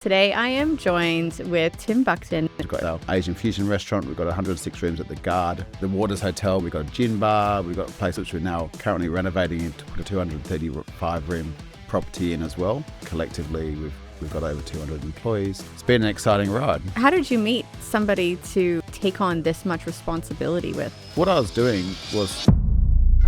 Today I am joined with Tim Buckton. We've got our Asian fusion restaurant, we've got 106 rooms at the Guard, the Waters Hotel, we've got a gin bar, we've got a place which we're now currently renovating into a 235 room property in as well. Collectively we've got over 200 employees. It's been an exciting ride. How did you meet somebody to take on this much responsibility with? What I was doing was...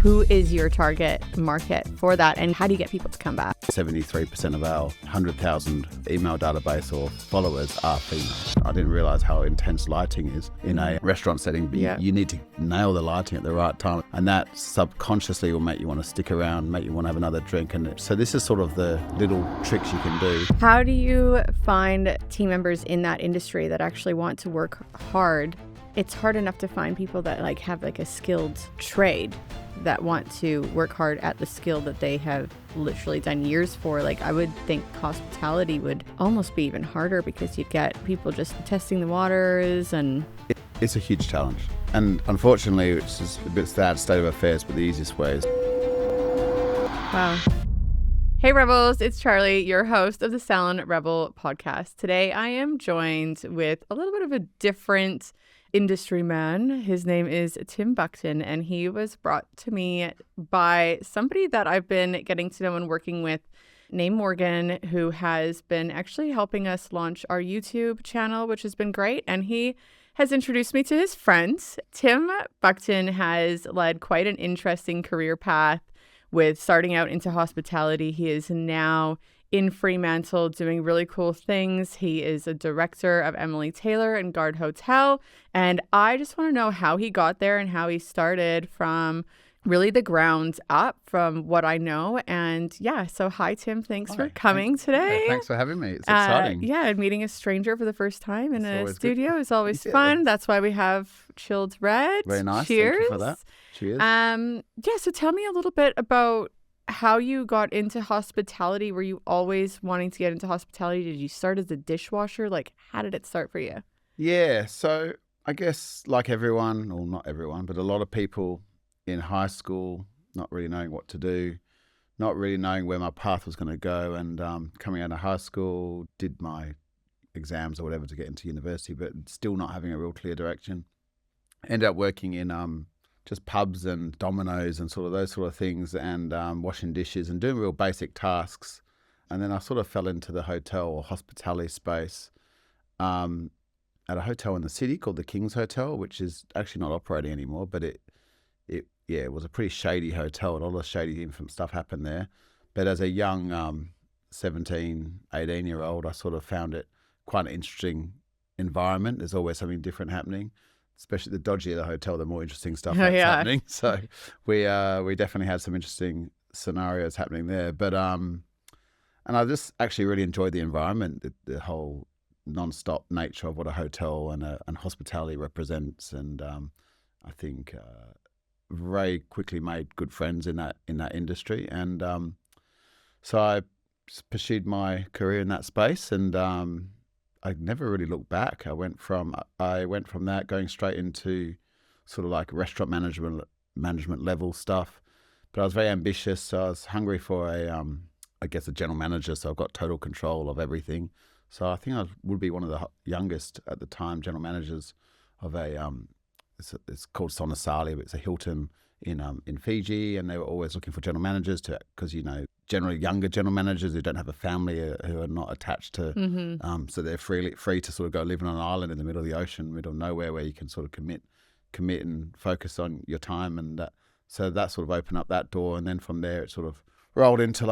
Who is your target market for that, and how do you get people to come back? 73% of our 100,000 email database or followers are female. I didn't realise how intense lighting is in a restaurant setting. Yeah. You need to nail the lighting at the right time, and that subconsciously will make you want to stick around, make you want to have another drink. And so this is sort of the little tricks you can do. How do you find team members in that industry that actually want to work hard? It's hard enough to find people that have a skilled trade that want to work hard at the skill that they have literally done years for. I would think hospitality would almost be even harder because you'd get people just testing the waters and... It's a huge challenge. And unfortunately, it's just a bit sad state of affairs, but the easiest way is... Wow. Hey Rebels, it's Charlie, your host of the Salon Rebel Podcast. Today I am joined with a little bit of a different industry man. His name is Tim Buckton, and he was brought to me by somebody that I've been getting to know and working with named Morgan, who has been actually helping us launch our YouTube channel, which has been great. And he has introduced me to his friends. Tim Buckton has led quite an interesting career path with starting out into hospitality. He is now in Fremantle doing really cool things. He is a director of Emily Taylor and Guard Hotel. And I just want to know how he got there and how he started from really the ground up from what I know. And yeah, so hi Tim, thanks for coming today. Yeah, thanks for having me. It's exciting. Meeting a stranger for the first time in a It's studio is always fun. That's why we have chilled red. Very nice. Cheers. Thank you for that. Cheers. So tell me a little bit about how you got into hospitality. Were you always wanting to get into hospitality? Did you start as a dishwasher? How did it start for you? Yeah, so I guess like everyone, or not everyone, but a lot of people in high school, not really knowing what to do, not really knowing where my path was going to go, and coming out of high school, did my exams or whatever to get into university, but still not having a real clear direction. Ended up working in just pubs and Domino's and sort of those sort of things, and washing dishes and doing real basic tasks. And then I sort of fell into the hotel or hospitality space at a hotel in the city called the King's Hotel, which is actually not operating anymore, but it was a pretty shady hotel. A lot of shady stuff happened there. But as a young 17, 18-year-old, I sort of found it quite an interesting environment. There's always something different happening. Especially the dodgier the hotel, the more interesting stuff that's happening. So we definitely had some interesting scenarios happening there. But and I just actually really enjoyed the environment, the whole non-stop nature of what a hotel and hospitality represents. And I think very quickly made good friends in that industry. And so I pursued my career in that space, and I never really looked back. I went from that going straight into sort of restaurant management level stuff. But I was very ambitious, so I was hungry for a general manager. So I've got total control of everything. So I think I would be one of the youngest at the time general managers of it's called Sonasali, but it's a Hilton in Fiji, and they were always looking for general managers because generally younger general managers who don't have a family who are not attached to, so they're free to sort of go live on an island in the middle of the ocean, middle of nowhere, where you can sort of commit and focus on your time, and so that sort of opened up that door, and then from there it sort of rolled into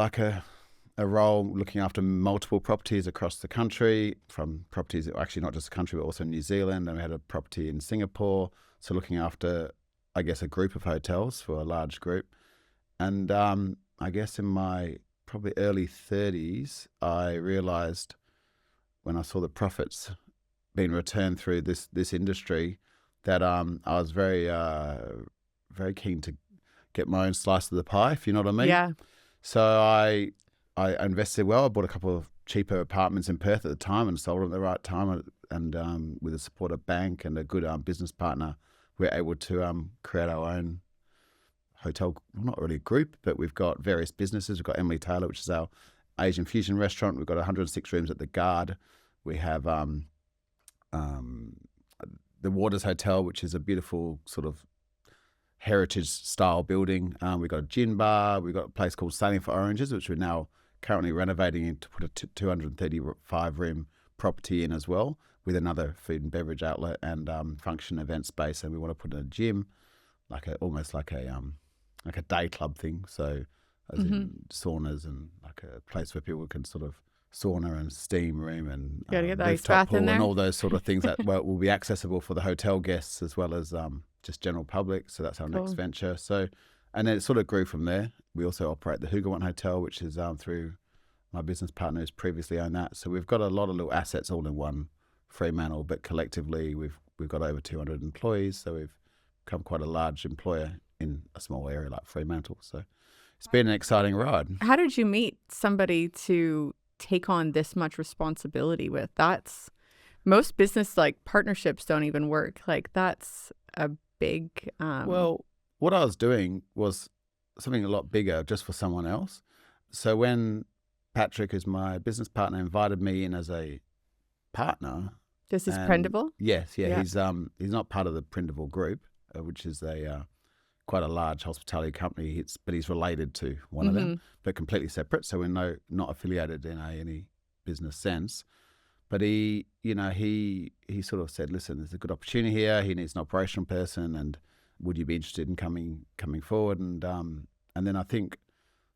a role looking after multiple properties across the country, from properties actually not just the country but also New Zealand, and we had a property in Singapore, so looking after I guess a group of hotels for a large group. And I guess in my probably early 30s, I realized when I saw the profits being returned through this industry that I was very, very keen to get my own slice of the pie, if you know what I mean. Yeah. So I invested well. I bought a couple of cheaper apartments in Perth at the time and sold them at the right time. And with the support of a bank and a good business partner, we're able to create our own hotel, well, not really a group, but we've got various businesses. We've got Emily Taylor, which is our Asian fusion restaurant. We've got 106 rooms at the Guard. We have the Waters Hotel, which is a beautiful sort of heritage style building. We've got a gin bar. We've got a place called Sailing for Oranges, which we're now currently renovating to put a 235 room property in as well, with another food and beverage outlet and function event space. And we want to put in a gym, almost like a day club thing. So as in saunas and like a place where people can sort of sauna and steam room and get the ice rooftop bath in pool there. and all those sort of things that will be accessible for the hotel guests as well as just general public. So that's our next venture. So, and then it sort of grew from there. We also operate the Hougoumont Hotel, which is through my business partner who's previously owned that. So we've got a lot of little assets all in one Fremantle, but collectively we've got over 200 employees. So we've become quite a large employer in a small area like Fremantle. So it's been an exciting ride. How did you meet somebody to take on this much responsibility with? That's most business partnerships don't even work. That's a big Well, what I was doing was something a lot bigger just for someone else. So when Patrick, who's my business partner, invited me in as a partner. This is Prindiville? Yes, yeah. He's not part of the Prindiville group, which is quite a large hospitality company. But he's related to one of them, but completely separate. So we're not affiliated in any business sense. But he sort of said, listen, there's a good opportunity here. He needs an operational person, and would you be interested in coming forward? And then I think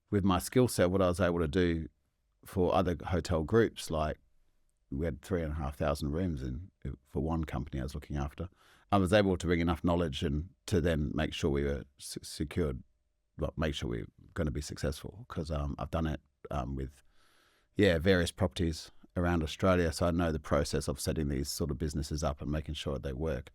with my skill set, what I was able to do for other hotel groups, like we had 3,500 rooms for one company I was looking after. I was able to bring enough knowledge and to then make sure we were secured, make sure we were going to be successful, because I've done it with various properties around Australia, so I know the process of setting these sort of businesses up and making sure they work.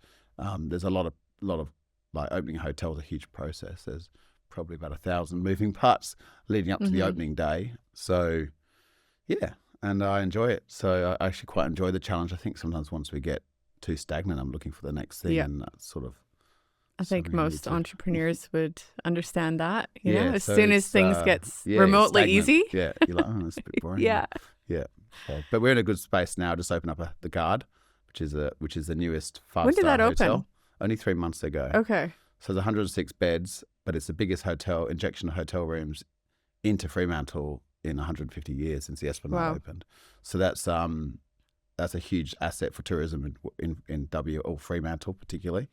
There's a lot of opening a hotel is a huge process. There's probably about 1,000 moving parts leading up to the opening day. So yeah, and I enjoy it. So I actually quite enjoy the challenge. I think sometimes once we get too stagnant, I'm looking for the next thing, and that's sort of. I think most entrepreneurs would understand that. As so soon as things get remotely stagnant. easy. Yeah, you're like, oh, that's a bit boring. Yeah. Yeah. So, but we're in a good space now. Just open up the Guard, which is the newest 5-star When did that hotel. open? Only 3 months ago. Okay. So there's 106 beds, but it's the biggest injection hotel rooms into Fremantle in 150 years since the Esplanade opened. So that's a huge asset for tourism in W or Fremantle particularly.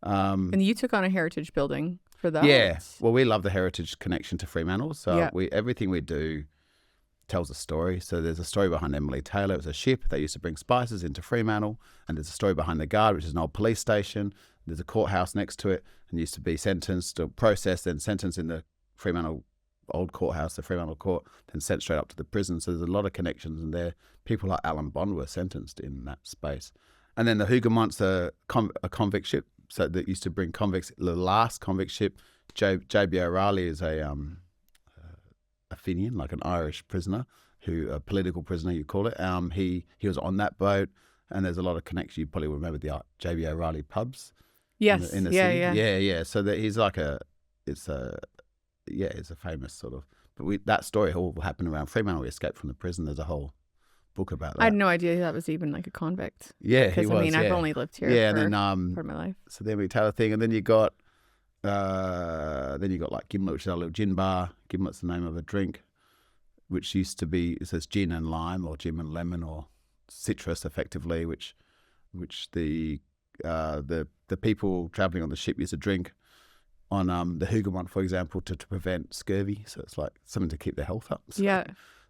And you took on a heritage building for that? Yeah. Well, we love the heritage connection to Fremantle. So everything we do tells a story. So there's a story behind Emily Taylor. It was a ship that used to bring spices into Fremantle. And there's a story behind the Guard, which is an old police station. There's a courthouse next to it and used to be sentenced or processed and sentenced in the Fremantle old courthouse, the Fremantle court, then sent straight up to the prison. So there's a lot of connections in there. People like Alan Bond were sentenced in that space. And then the Hougoumont a convict ship. So that used to bring convicts. The last convict ship, J.B. O'Reilly, is a Fenian, like an Irish prisoner, a political prisoner, you call it. He was on that boat, and there's a lot of connections. You probably remember the J.B. O'Reilly pubs. Yes. In the city. Yeah. So that he's it's a famous sort of. But that story all happened around Fremantle. We escaped from the prison. There's a whole book about that. I had no idea that was even like a convict. Yeah, he was. I've only lived here for part of my life. So then we Taylor thing, and then you got like Gimlet, which is our little gin bar. Gimlet's the name of a drink, which used to be, it says gin and lime or gin and lemon or citrus, effectively, which the people travelling on the ship used to drink on the Hougoumont, for example, to prevent scurvy. So it's like something to keep their health up.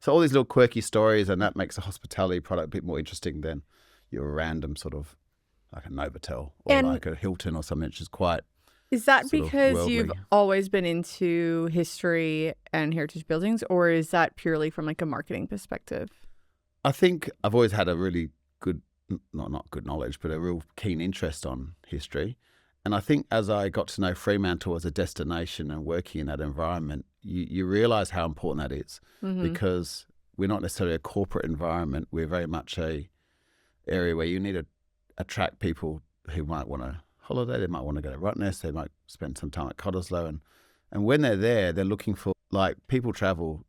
So all these little quirky stories, and that makes a hospitality product a bit more interesting than your random sort of like a Novotel or like a Hilton or something, which is quite. Is that because you've always been into history and heritage buildings, or is that purely from like a marketing perspective? I think I've always had a really good, not good knowledge, but a real keen interest on history. And I think as I got to know Fremantle as a destination and working in that environment, you realise how important that is, because we're not necessarily a corporate environment. We're very much a area where you need to attract people who might want to holiday. They might want to go to Rottnest. They might spend some time at Cottesloe. And when they're there, they're looking for, like, people travel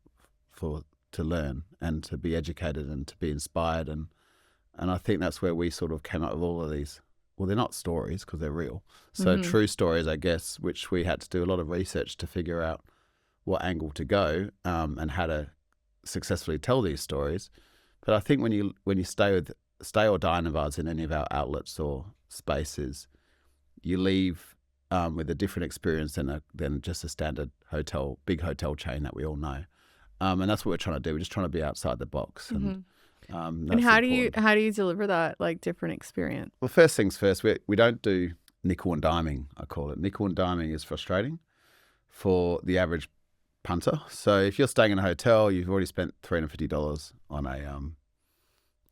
for to learn and to be educated and to be inspired. And I think that's where we sort of came up with all of these. Well, they're not stories because they're real. So true stories, I guess, which we had to do a lot of research to figure out what angle to go and how to successfully tell these stories. But I think when you stay or dine with us in any of our outlets or spaces, you leave with a different experience than just a standard big hotel chain that we all know. And that's what we're trying to do. We're just trying to be outside the box. And how do you deliver that like different experience? Well, first things first, we don't do nickel and diming, I call it. Nickel and diming is frustrating for the average punter. So if you're staying in a hotel, you've already spent $350 on a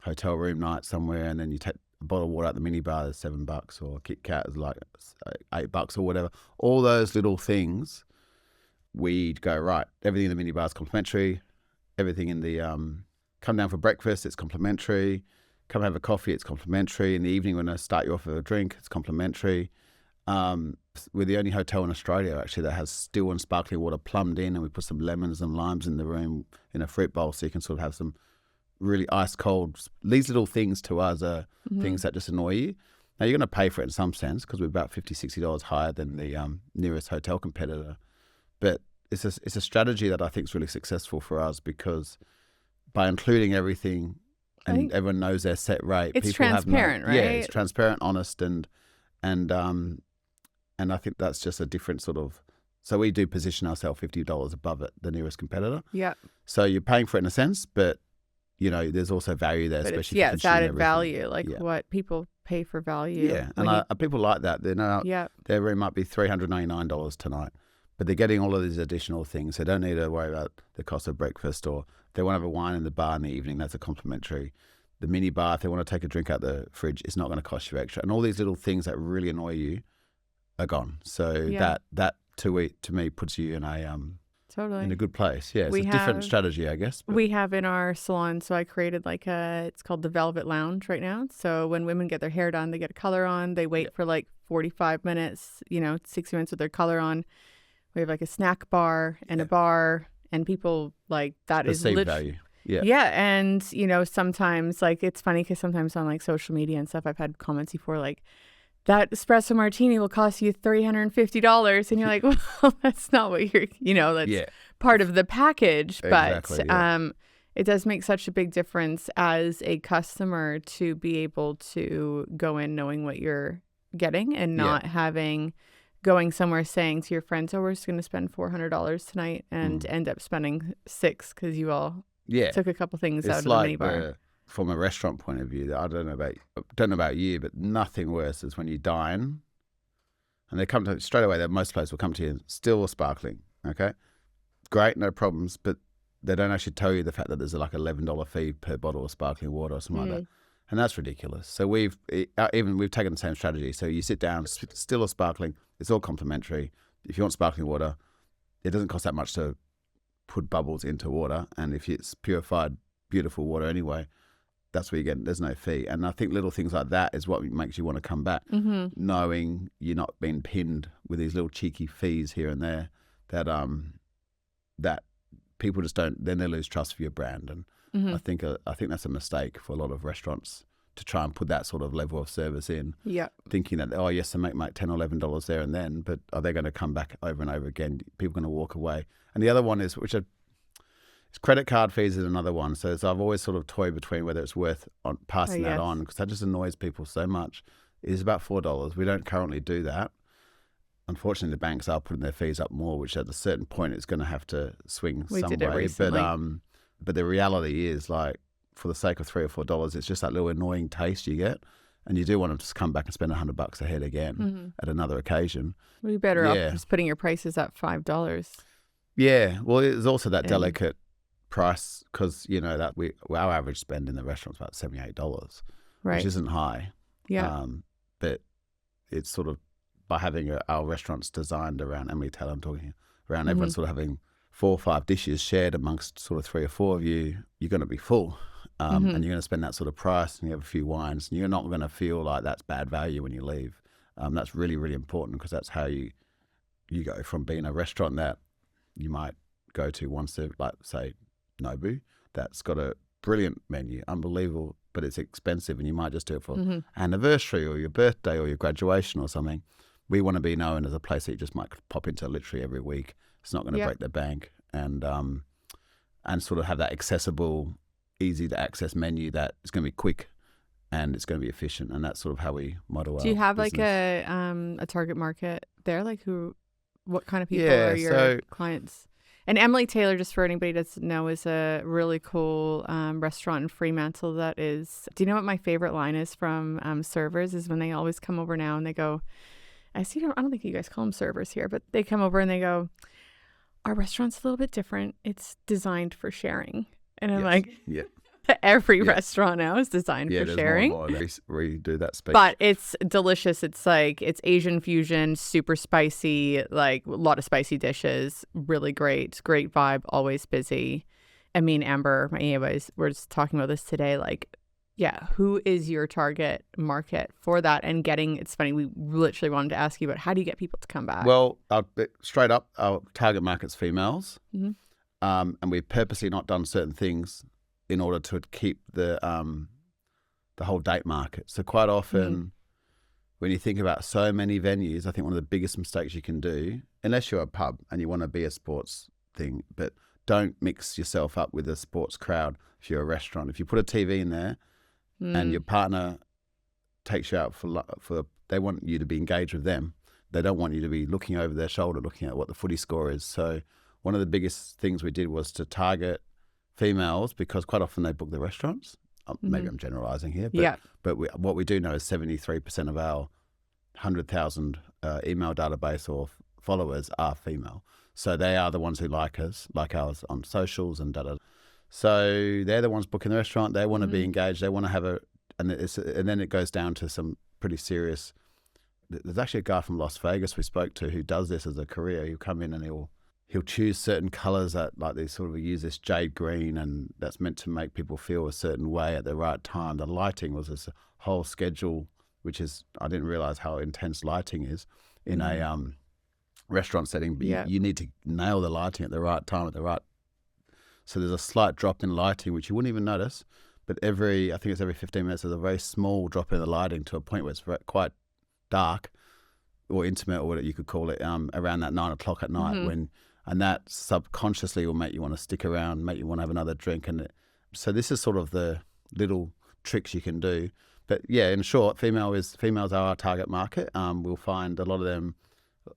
hotel room night somewhere, and then you take a bottle of water at the minibar, there's $7, or Kit Kat is like $8 or whatever. All those little things, we'd go, right, everything in the minibar is complimentary. Everything in the come down for breakfast, it's complimentary. Come have a coffee, it's complimentary. In the evening, when I start you off with a drink, it's complimentary. We're the only hotel in Australia, actually, that has still and sparkling water plumbed in, and we put some lemons and limes in the room in a fruit bowl so you can sort of have some really ice cold. These little things to us are things that just annoy you. Now, you're going to pay for it in some sense because we're about $50, $60 higher than the nearest hotel competitor. But it's a strategy that I think is really successful for us because by including everything and everyone knows their set rate. It's people transparent, right? Yeah, it's transparent, honest, and I think that's just a different sort of. So we do position ourselves $50 above the nearest competitor. Yeah. So you're paying for it in a sense, but there's also value there, but especially it's added value, what people pay for value. Yeah, and people like that. They know their room might be $399 tonight, but they're getting all of these additional things. They don't need to worry about the cost of breakfast, or if they want to have a wine in the bar in the evening, that's a complimentary. The mini bar, if they want to take a drink out the fridge, it's not going to cost you extra. And all these little things that really annoy you are gone. So that to me puts you in a good place. Yeah, it's a different strategy, I guess. But we have in our salon, so I created it's called the Velvet Lounge right now. So when women get their hair done, they get a color on. They wait for 45 minutes, 60 minutes with their color on. We have a snack bar and a bar, and people that is value. Yeah. Yeah. And, sometimes it's funny because sometimes on social media and stuff, I've had comments before that espresso martini will cost you $350. And you're like, well, that's not what you're, that's part of the package. Exactly, but it does make such a big difference as a customer to be able to go in knowing what you're getting and not going somewhere saying to your friends, oh, we're just going to spend $400 tonight and end up spending $600 because you all took a couple things out of the minibar. From a restaurant point of view, I don't know about you, but nothing worse is when you dine and they come to straight away. That most places will come to you still or sparkling. Okay, great, no problems, but they don't actually tell you the fact that there's $11 fee per bottle of sparkling water or something like that, and that's ridiculous. So we've taken the same strategy. So you sit down, still or sparkling, it's all complimentary. If you want sparkling water, it doesn't cost that much to put bubbles into water, and if it's purified, beautiful water anyway, that's where you get. There's no fee, and I think little things like that is what makes you want to come back, knowing you're not being pinned with these little cheeky fees here and there that people just don't. Then they lose trust for your brand, and I think that's a mistake for a lot of restaurants to try and put that sort of level of service in. Yeah, thinking that yes, I make $10 or $11 there and then, but are they going to come back over and over again? People are going to walk away. And the other one is credit card fees is another one. So I've always sort of toyed between whether it's worth passing that on, because that just annoys people so much. It is about $4. We don't currently do that. Unfortunately, the banks are putting their fees up more, which at a certain point it's going to have to swing some way. But the reality is, for the sake of $3 or $4, it's just that little annoying taste you get. And you do want to just come back and spend $100 a head again at another occasion. Well, you're better off just putting your prices at $5. Yeah. Well, there's also that delicate price, because that our average spend in the restaurant's about $78, which isn't high. Yeah. But it's sort of by having our restaurants designed around, and retail I'm talking around, everyone sort of having 4 or 5 dishes shared amongst sort of 3 or 4 of you, you're going to be full. And you're going to spend that sort of price, and you have a few wines, and you're not going to feel like that's bad value when you leave. That's really, really important, because that's how you go from being a restaurant that you might go to once, say Nobu that's got a brilliant menu, unbelievable, but it's expensive and you might just do it for anniversary or your birthday or your graduation or something. We want to be known as a place that you just might pop into literally every week. It's not going to break the bank, and sort of have that accessible, easy to access menu that is going to be quick and it's going to be efficient, and that's sort of how we model our Do you have business. like a target market there? Like what kind of people are your clients? And Emily Taylor, just for anybody that doesn't know, is a really cool restaurant in Fremantle that is, do you know what my favorite line is from servers is when they always come over now and they go, I don't think you guys call them servers here, but they come over and they go, our restaurant's a little bit different. It's designed for sharing. And I'm like, every restaurant now is designed for sharing. More and more where you do that speech. But it's delicious. It's like, it's Asian fusion, super spicy, like a lot of spicy dishes. Really great vibe, always busy. I mean, Amber, my AOs, we're just talking about this today. Like, who is your target market for that? And it's funny, we literally wanted to ask you about how do you get people to come back? Well, straight up, our target market's females. And we've purposely not done certain things in order to keep the whole date market. So quite often, when you think about so many venues, I think one of the biggest mistakes you can do, unless you're a pub and you want to be a sports thing, but don't mix yourself up with a sports crowd if you're a restaurant. If you put a TV in there and your partner takes you out for they want you to be engaged with them. They don't want you to be looking over their shoulder, looking at what the footy score is. So one of the biggest things we did was to target females, because quite often they book the restaurants. Maybe I'm generalizing here, but what we do know is 73% of our 100,000 email database or followers are female. So they are the ones who like us on socials and da-da. So they're the ones booking the restaurant. They want to be engaged. They want to have and then it goes down to some pretty serious. There's actually a guy from Las Vegas we spoke to who does this as a career. He'll come in and he'll choose certain colors that, like, they sort of use this jade green, and that's meant to make people feel a certain way at the right time. The lighting was this whole schedule, which is, I didn't realize how intense lighting is in a restaurant setting. But you need to nail the lighting at the right time, so there's a slight drop in lighting, which you wouldn't even notice. But I think it's every 15 minutes, there's a very small drop in the lighting to a point where it's quite dark or intimate, or what you could call it, around that 9 o'clock at night and that subconsciously will make you want to stick around, make you want to have another drink. So this is sort of the little tricks you can do. But in short, females are our target market. We'll find a lot of them.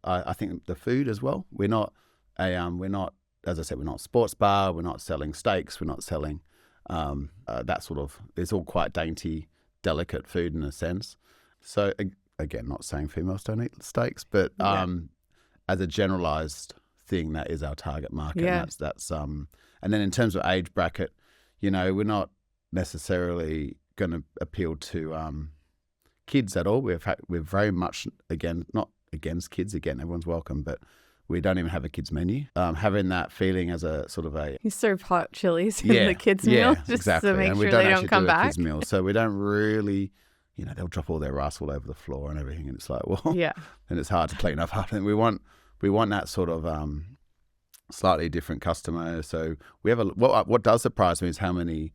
I think the food as well. We're not, as I said, we're not a sports bar. We're not selling steaks. We're not selling that sort of. It's all quite dainty, delicate food in a sense. So again, not saying females don't eat steaks, but as a generalized thing, that is our target market. And that's and then in terms of age bracket, we're not necessarily going to appeal to kids at all. We're very much, again, not against kids. Again, everyone's welcome, but we don't even have a kids menu. Having that feeling as a sort of a... You serve hot chilies in the kids meal just exactly. to make and sure we don't they don't come back. Kids meal, so we don't really... they'll drop all their rice all over the floor and everything, and it's like, well, and it's hard to clean up after. And we want that sort of slightly different customer. So we have what does surprise me is how many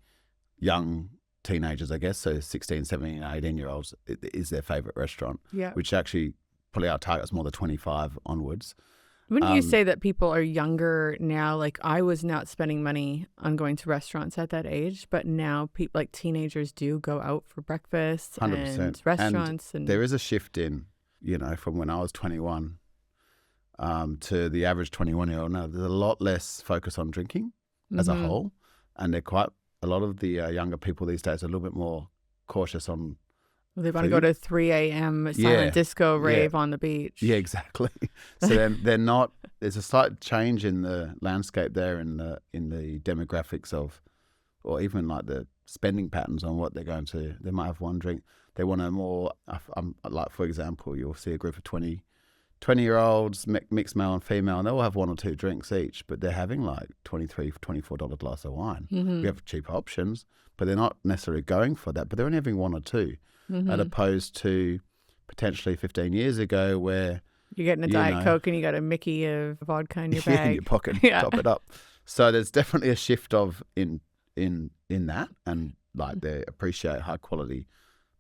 young teenagers, I guess, so 16, 17, 18-year-olds, it is their favorite restaurant. Which actually probably our target's more than 25 onwards. Wouldn't you say that people are younger now? Like, I was not spending money on going to restaurants at that age, but now people, like teenagers, do go out for breakfast 100%. And restaurants. And there is a shift in, from when I was 21 to the average 21-year-old now. There's a lot less focus on drinking as a whole, and a lot of the younger people these days are a little bit more cautious on. They want to go to 3 a.m. silent disco rave on the beach. Yeah, exactly. So they're not. There's a slight change in the landscape there, in the demographics of, or even like the spending patterns on what they're going to. They might have one drink. They want a more, like, for example, you'll see a group of 20-year-olds, mixed male and female, and they all have one or two drinks each, but they're having like $23, $24 glass of wine. We have cheaper options, but they're not necessarily going for that, but they're only having one or two. As opposed to potentially 15 years ago where... You're getting a Diet Coke and you got a Mickey of vodka in your bag. In your pocket, top it up. So there's definitely a shift of in that, and like they appreciate high quality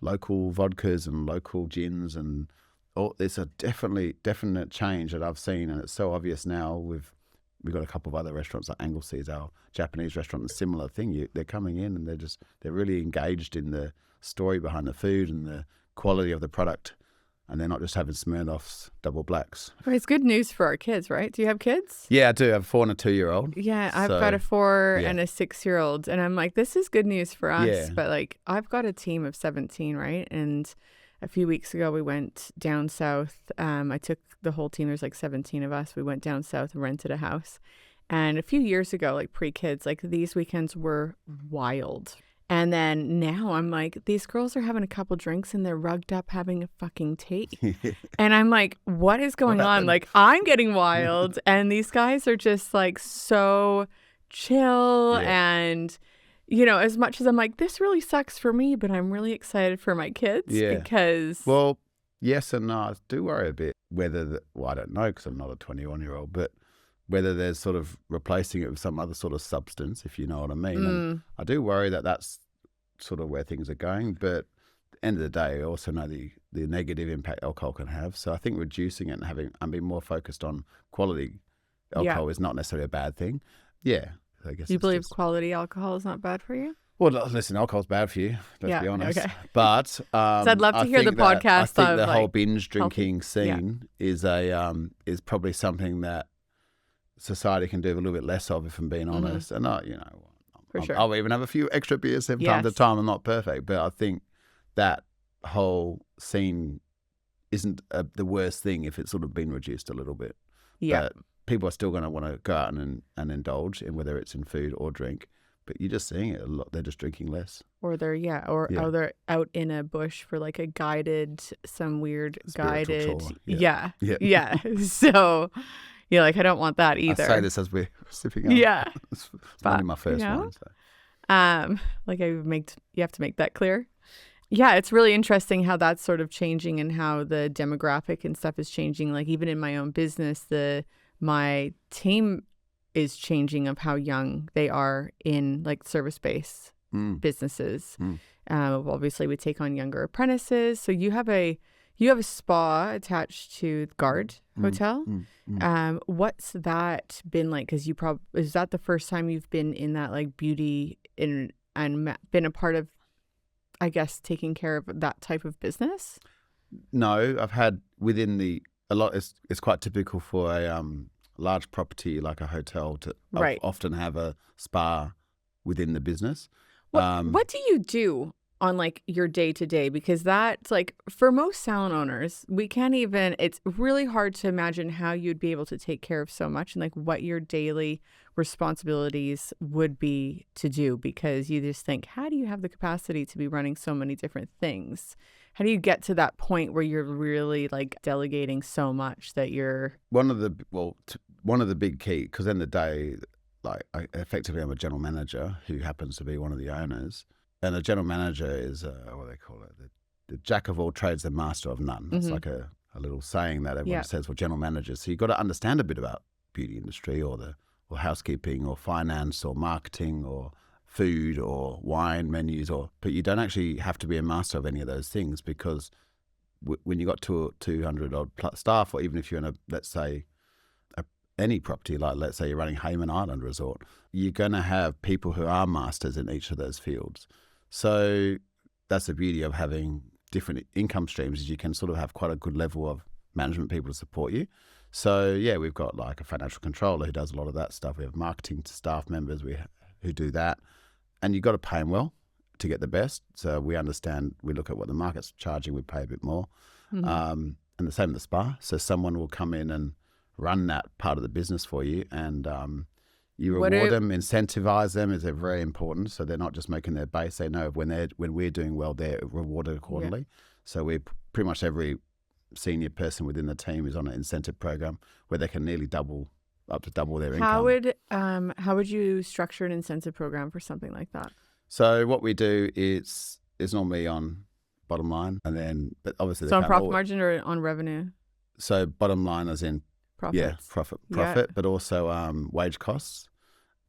local vodkas and local gins, and it's a definite change that I've seen, and it's so obvious now. We've got a couple of other restaurants like Anglesy's, our Japanese restaurant, a similar thing. They're coming in and they're really engaged in the story behind the food and the quality of the product, and they're not just having Smirnoffs, double blacks. Well, it's good news for our kids, right? Do you have kids? Yeah, I do. I have a 4 and a 2-year-old. Yeah, I've got a 4 and a 6-year-old, and I'm like, this is good news for us. Yeah. But like, I've got a team of 17, right? And a few weeks ago, we went down south. I took the whole team. There's like 17 of us. We went down south and rented a house. And a few years ago, like pre-kids, like these weekends were wild. And then now I'm like, these girls are having a couple drinks and they're rugged up having a fucking tea. And I'm like, what is going on? Like, I'm getting wild. And these guys are just like so chill. And, you know, as much as I'm like, this really sucks for me, but I'm really excited for my kids because. Well, yes and no. I do worry a bit whether, I don't know because I'm not a 21-year-old, but whether there's sort of replacing it with some other sort of substance, if you know what I mean. And I do worry that that's sort of where things are going. But at the end of the day, I also know the negative impact alcohol can have. So I think reducing it and being more focused on quality alcohol is not necessarily a bad thing. Yeah. I guess you believe quality alcohol is not bad for you? Well, listen, alcohol's bad for you, let's be honest. Okay. But so I'd love to hear the podcast. I think of the like, whole binge drinking scene is probably something that society can do a little bit less of, if I'm being honest. And I'll even have a few extra beers from time to time. I'm not perfect, but I think that whole scene isn't the worst thing if it's sort of been reduced a little bit. Yeah. But people are still going to want to go out and indulge in, whether it's in food or drink. But you're just seeing it a lot. They're just drinking less. Or they're they're out in a bush for like a some weird spiritual guided tour. Yeah. So you're like, I don't want that either. I say this as we're sipping up. Yeah. It's only my first one. So. Like you have to make that clear. Yeah, it's really interesting how that's sort of changing and how the demographic and stuff is changing. Like even in my own business, my team is changing of how young they are in like service-based businesses. Obviously, we take on younger apprentices. So you have a spa attached to the Guard Hotel. What's that been like? Because is that the first time you've been in that like beauty and been a part of, I guess, taking care of that type of business? No, I've had a lot. It's quite typical for a large property like a hotel to often have a spa within the business. What do you do on like your day to day? Because that's like for most salon owners, it's really hard to imagine how you'd be able to take care of so much and like what your daily responsibilities would be to do, because you just think, how do you have the capacity to be running so many different things? How do you get to that point where you're really like delegating so much that you're one of the big key, because in the day, like effectively I'm a general manager who happens to be one of the owners, and a general manager is what do they call it, the jack of all trades, the master of none. It's like a little saying that everyone says for general managers. So you've got to understand a bit about beauty industry or housekeeping or finance or marketing or food or wine menus, but you don't actually have to be a master of any of those things, because when you got 200 odd plus staff, or even if you're in let's say any property, like let's say you're running Hayman Island Resort, you're going to have people who are masters in each of those fields. So that's the beauty of having different income streams, is you can sort of have quite a good level of management people to support you. So yeah, we've got like a financial controller who does a lot of that stuff. We have marketing staff members who do that, and you've got to pay them well to get the best. So we look at what the market's charging, we pay a bit more. And the same with the spa. So someone will come in and run that part of the business for you, and you reward them, incentivize them is very important. So they're not just making their base. They know when we're doing well, they're rewarded accordingly. So we pretty much every senior person within the team is on an incentive program where they can nearly double their income. How would you structure an incentive program for something like that? So what we do is normally on bottom line, and then but obviously on profit margin or on revenue. So bottom line as in profit, but also wage costs,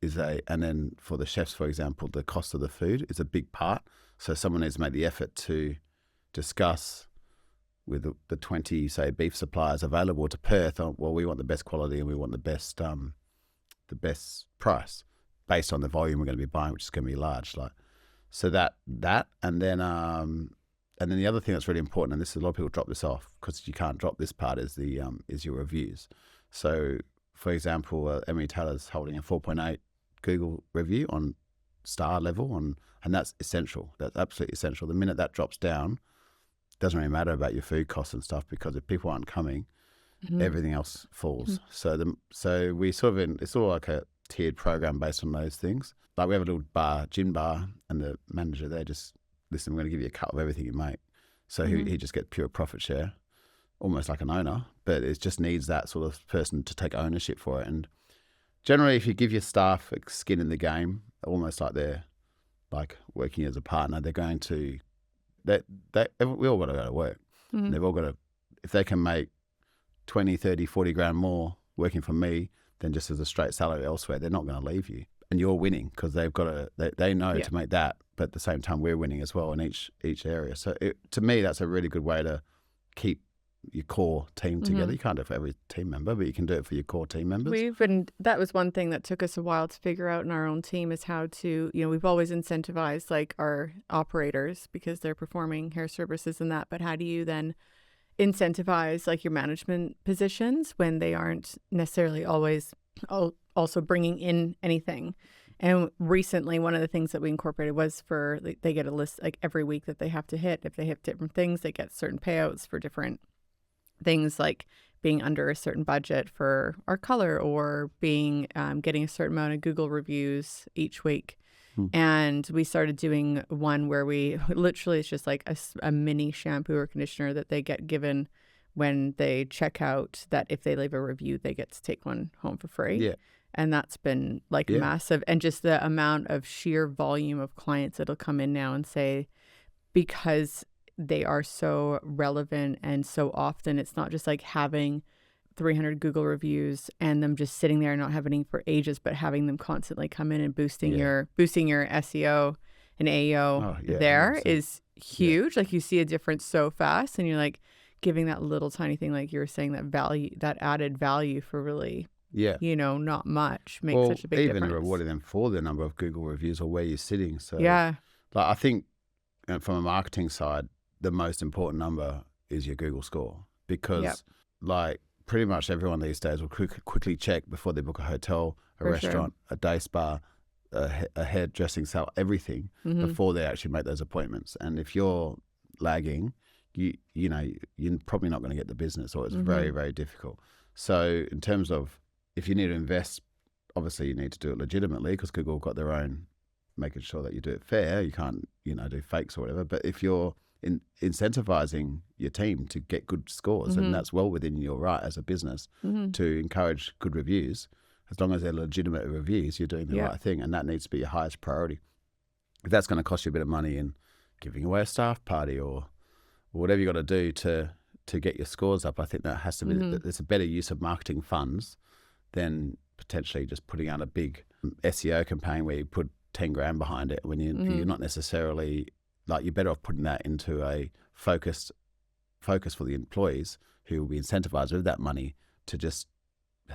and then for the chefs, for example, the cost of the food is a big part. So someone needs to make the effort to discuss with the 20, say, beef suppliers available to Perth. Well, we want the best quality and we want the best price based on the volume we're going to be buying, which is going to be large. So that and then the other thing that's really important, and this is a lot of people drop this off because you can't drop this part, is your reviews. So, for example, Emily Taylor's holding a 4.8 Google review on star level, and that's essential. That's absolutely essential. The minute that drops down, it doesn't really matter about your food costs and stuff, because if people aren't coming, everything else falls. So we sort of it's all like a tiered program based on those things. Like we have a little gin bar, and the manager there just, listen, I'm going to give you a cut of everything you make. So he just gets pure profit share, almost like an owner, but it just needs that sort of person to take ownership for it. And generally, if you give your staff skin in the game, almost like they're like working as a partner, they're going to, we all got to go to work. They've all got to, if they can make 20, 30, 40 grand more working for me than just as a straight salary elsewhere, they're not going to leave you. And you're winning because they've got to, they know to make that, but at the same time, we're winning as well in each area. So to me, that's a really good way to keep your core team together. You can't do it for every team member, but you can do it for your core team members. That was one thing that took us a while to figure out in our own team, is how to, we've always incentivized like our operators because they're performing hair services and that, but how do you then incentivize like your management positions when they aren't necessarily always also bringing in anything? And recently, one of the things that we incorporated was they get a list like every week that they have to hit. If they hit different things, they get certain payouts for different things, like being under a certain budget for our color, or being getting a certain amount of Google reviews each week. And we started doing one where we literally, it's just like a mini shampoo or conditioner that they get given when they check out, that if they leave a review, they get to take one home for free. Yeah. And that's been like massive. And just the amount of sheer volume of clients that'll come in now and say, because they are so relevant and so often, it's not just like having 300 Google reviews and them just sitting there and not having for ages, but having them constantly come in and boosting your SEO and AEO there is huge. Like you see a difference so fast, and you're like giving that little tiny thing, like you were saying, that value, that added value for really, not much makes such a big difference. Even rewarding them for the number of Google reviews or where you're sitting. So like I think from a marketing side, the most important number is your Google score, because like pretty much everyone these days will quickly check before they book a hotel, a restaurant, a day spa, a hairdressing salon, everything before they actually make those appointments. And if you're lagging, you're probably not going to get the business, or it's very, very difficult. So in terms of, if you need to invest, obviously you need to do it legitimately, because Google have got their own, making sure that you do it fair. You can't, do fakes or whatever. But if you're incentivizing your team to get good scores, and that's well within your right as a business to encourage good reviews, as long as they're legitimate reviews, you're doing the right thing, and that needs to be your highest priority. If that's going to cost you a bit of money in giving away a staff party or whatever you got to do to get your scores up, I think that has to be, there's a better use of marketing funds than potentially just putting out a big SEO campaign where you put 10 grand behind it when you're not necessarily, like, you're better off putting that into a focus for the employees who will be incentivized with that money to just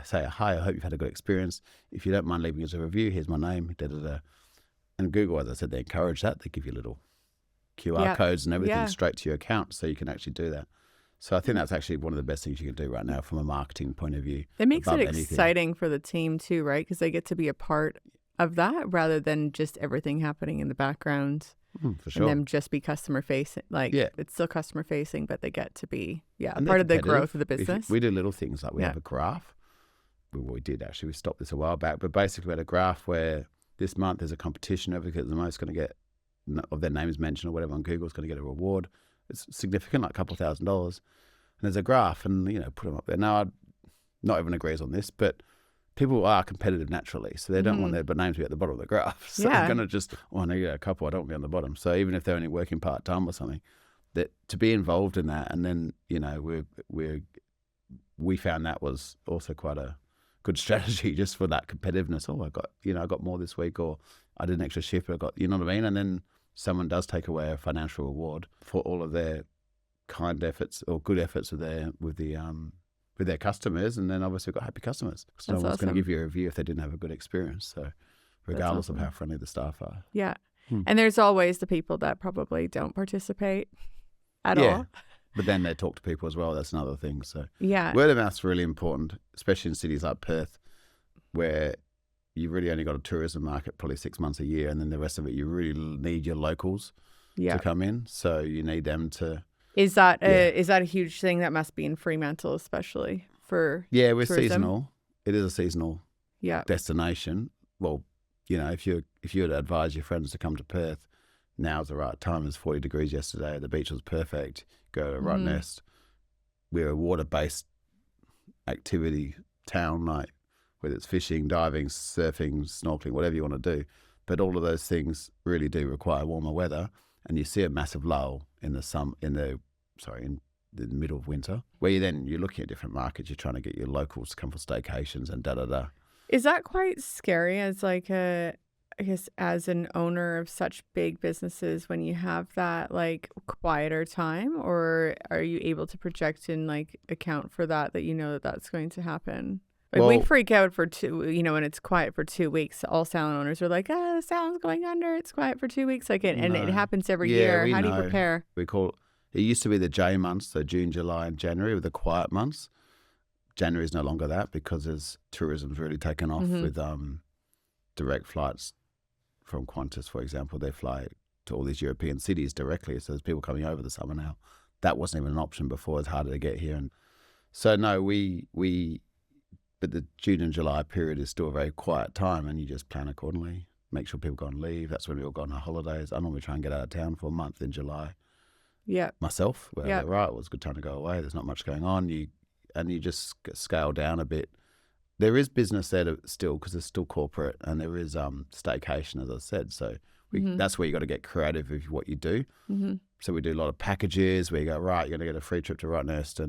say, hi, I hope you've had a good experience. If you don't mind leaving us a review, here's my name, da-da-da. And Google, as I said, they encourage that. They give you little QR codes and everything straight to your account, so you can actually do that. So I think that's actually one of the best things you can do right now from a marketing point of view. It makes it exciting for the team too, right? Because they get to be a part of that rather than just everything happening in the background. For sure. And them just be customer facing. It's still customer facing, but they get to be part of the growth of the business. We do little things like we have a graph. We did actually. We stopped this a while back, but basically we had a graph where this month there's a competition over because the most going to get of their names mentioned or whatever on Google is going to get a reward. It's significant, like a couple $1,000. And there's a graph, and put them up there. Now, not everyone agrees on this, but people are competitive naturally, so they don't want their names to be at the bottom of the graph. So they're going to just, I know you got a couple, I don't want to be on the bottom. So even if they're only working part time or something, that to be involved in that, and then we found that was also quite a good strategy just for that competitiveness. Oh, I got more this week, or I did an extra shift, but I got, you know what I mean? And then someone does take away a financial reward for all of their kind efforts or good efforts with their customers, and then obviously we've got happy customers. Because no one's going to give you a review if they didn't have a good experience. So regardless of how friendly the staff are. Yeah. And there's always the people that probably don't participate at all. But then they talk to people as well. That's another thing. So word of mouth's really important, especially in cities like Perth, where you've really only got a tourism market probably 6 months a year, and then the rest of it you really need your locals to come in. So you need them to. Is that a huge thing that must be in Fremantle, especially for we're tourism? Seasonal. It is a seasonal destination. Well, if you were to advise your friends to come to Perth, now's the right time. It was 40 degrees yesterday. The beach was perfect. Go to Rottnest. We're a water-based activity town, like whether it's fishing, diving, surfing, snorkeling, whatever you want to do. But all of those things really do require warmer weather, and you see a massive lull in the middle of winter, where you're looking at different markets. You're trying to get your locals to come for staycations and da-da-da. Is that quite scary as as an owner of such big businesses when you have that quieter time, or are you able to project and account for that that's going to happen? We freak out for when it's quiet for 2 weeks. All salon owners are like, the salon's going under. It's quiet for 2 weeks. And it happens every year. How do you prepare? It used to be the J months, so June, July, and January were the quiet months. January is no longer that because as tourism's really taken off with direct flights from Qantas, for example. They fly to all these European cities directly, so there's people coming over the summer now. That wasn't even an option before. It's harder to get here. And so, no, but the June and July period is still a very quiet time, and you just plan accordingly. Make sure people go on leave. That's when we all go on our holidays. I normally try and get out of town for a month in July. Yeah. Myself, where it was a good time to go away. There's not much going on. You just scale down a bit. There is business there still because there's still corporate, and there is staycation, as I said. So that's where you got to get creative with what you do. So we do a lot of packages where you go, right, you're going to get a free trip to Rottnest,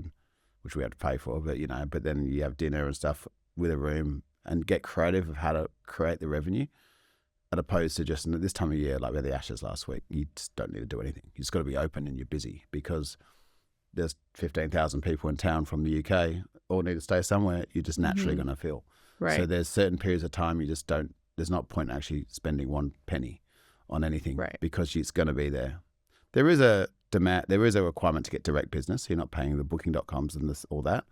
which we have to pay for, but then you have dinner and stuff with a room, and get creative of how to create the revenue, as opposed to just this time of year, like we had the Ashes last week. You just don't need to do anything. You just got to be open and you're busy because there's 15,000 people in town from the UK all need to stay somewhere. You're just naturally going to feel. Right. So there's certain periods of time you just don't, there's not point actually spending one penny on anything because it's going to be there. There is a demand, there is a requirement to get direct business. You're not paying the booking.coms and all that,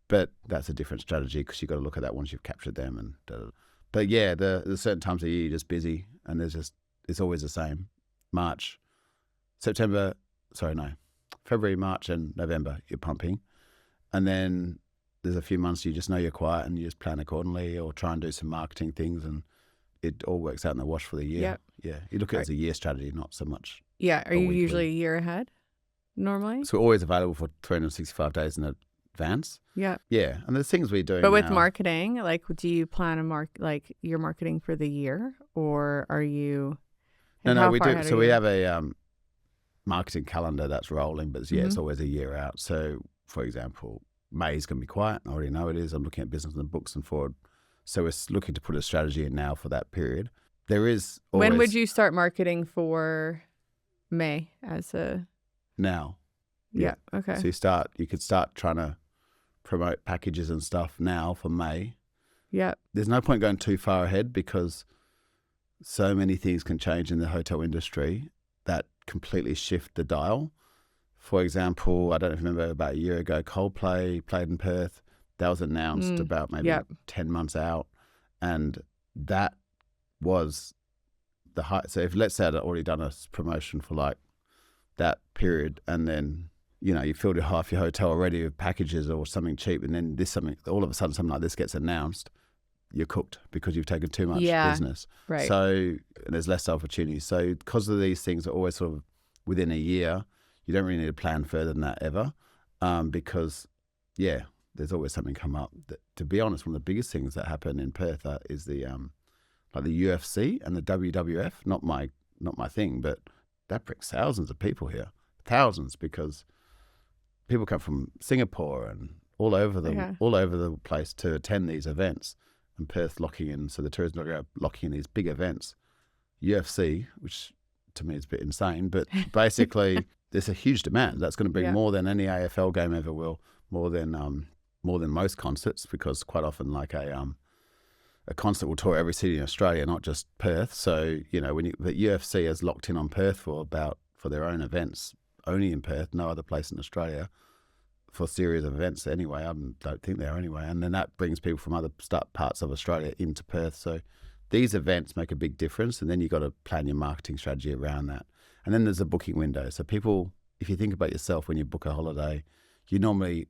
but that's a different strategy because you've got to look at that once you've captured them. And but there's certain times of year you're just busy, and it's always the same. February, March, and November you're pumping, and then there's a few months you just know you're quiet and you just plan accordingly or try and do some marketing things, and it all works out in the wash for the year. Yep. Yeah, you look at it as a year strategy, not so much. Yeah, are you usually a year ahead normally? So we're always available for 365 days in advance. Yeah. Yeah, and there's things we do. But with marketing, do you plan your marketing for the year, or are you? No, we do. So we have a marketing calendar that's rolling, but it's always a year out. So, for example, May's going to be quiet. I already know it is. I'm looking at business in the books and forward. So we're looking to put a strategy in now for that period. There is always... When would you start marketing for May Now. Yeah. Okay. So you could start trying to promote packages and stuff now for May. Yeah. There's no point going too far ahead because so many things can change in the hotel industry that completely shift the dial. For example, I don't know if you remember about a year ago, Coldplay played in Perth. That was announced about maybe 10 months out. And that was the height. So if let's say I'd already done a promotion for that period, and then, you filled half your hotel already with packages or something cheap, and then all of a sudden something like this gets announced, you're cooked because you've taken too much business. Right. So there's less opportunity. So because of these things are always sort of within a year, you don't really need to plan further than that ever, because there's always something come up. To be honest, one of the biggest things that happen in Perth is the the UFC and the WWF. Not my thing, but that brings thousands of people here, thousands, because people come from Singapore and all over the place to attend these events. And Perth locking in, so the tourism are locking in these big events. UFC, which to me is a bit insane, but basically there's a huge demand. That's going to bring more than any AFL game ever will, more than most concerts, because quite often like a concert will tour every city in Australia, not just Perth. So but UFC has locked in on Perth for their own events, only in Perth, no other place in Australia, for a series of events anyway. I don't think they are anyway. And then that brings people from other parts of Australia into Perth. So these events make a big difference, and then you've got to plan your marketing strategy around that. And then there's a booking window. So people, if you think about yourself when you book a holiday, you normally,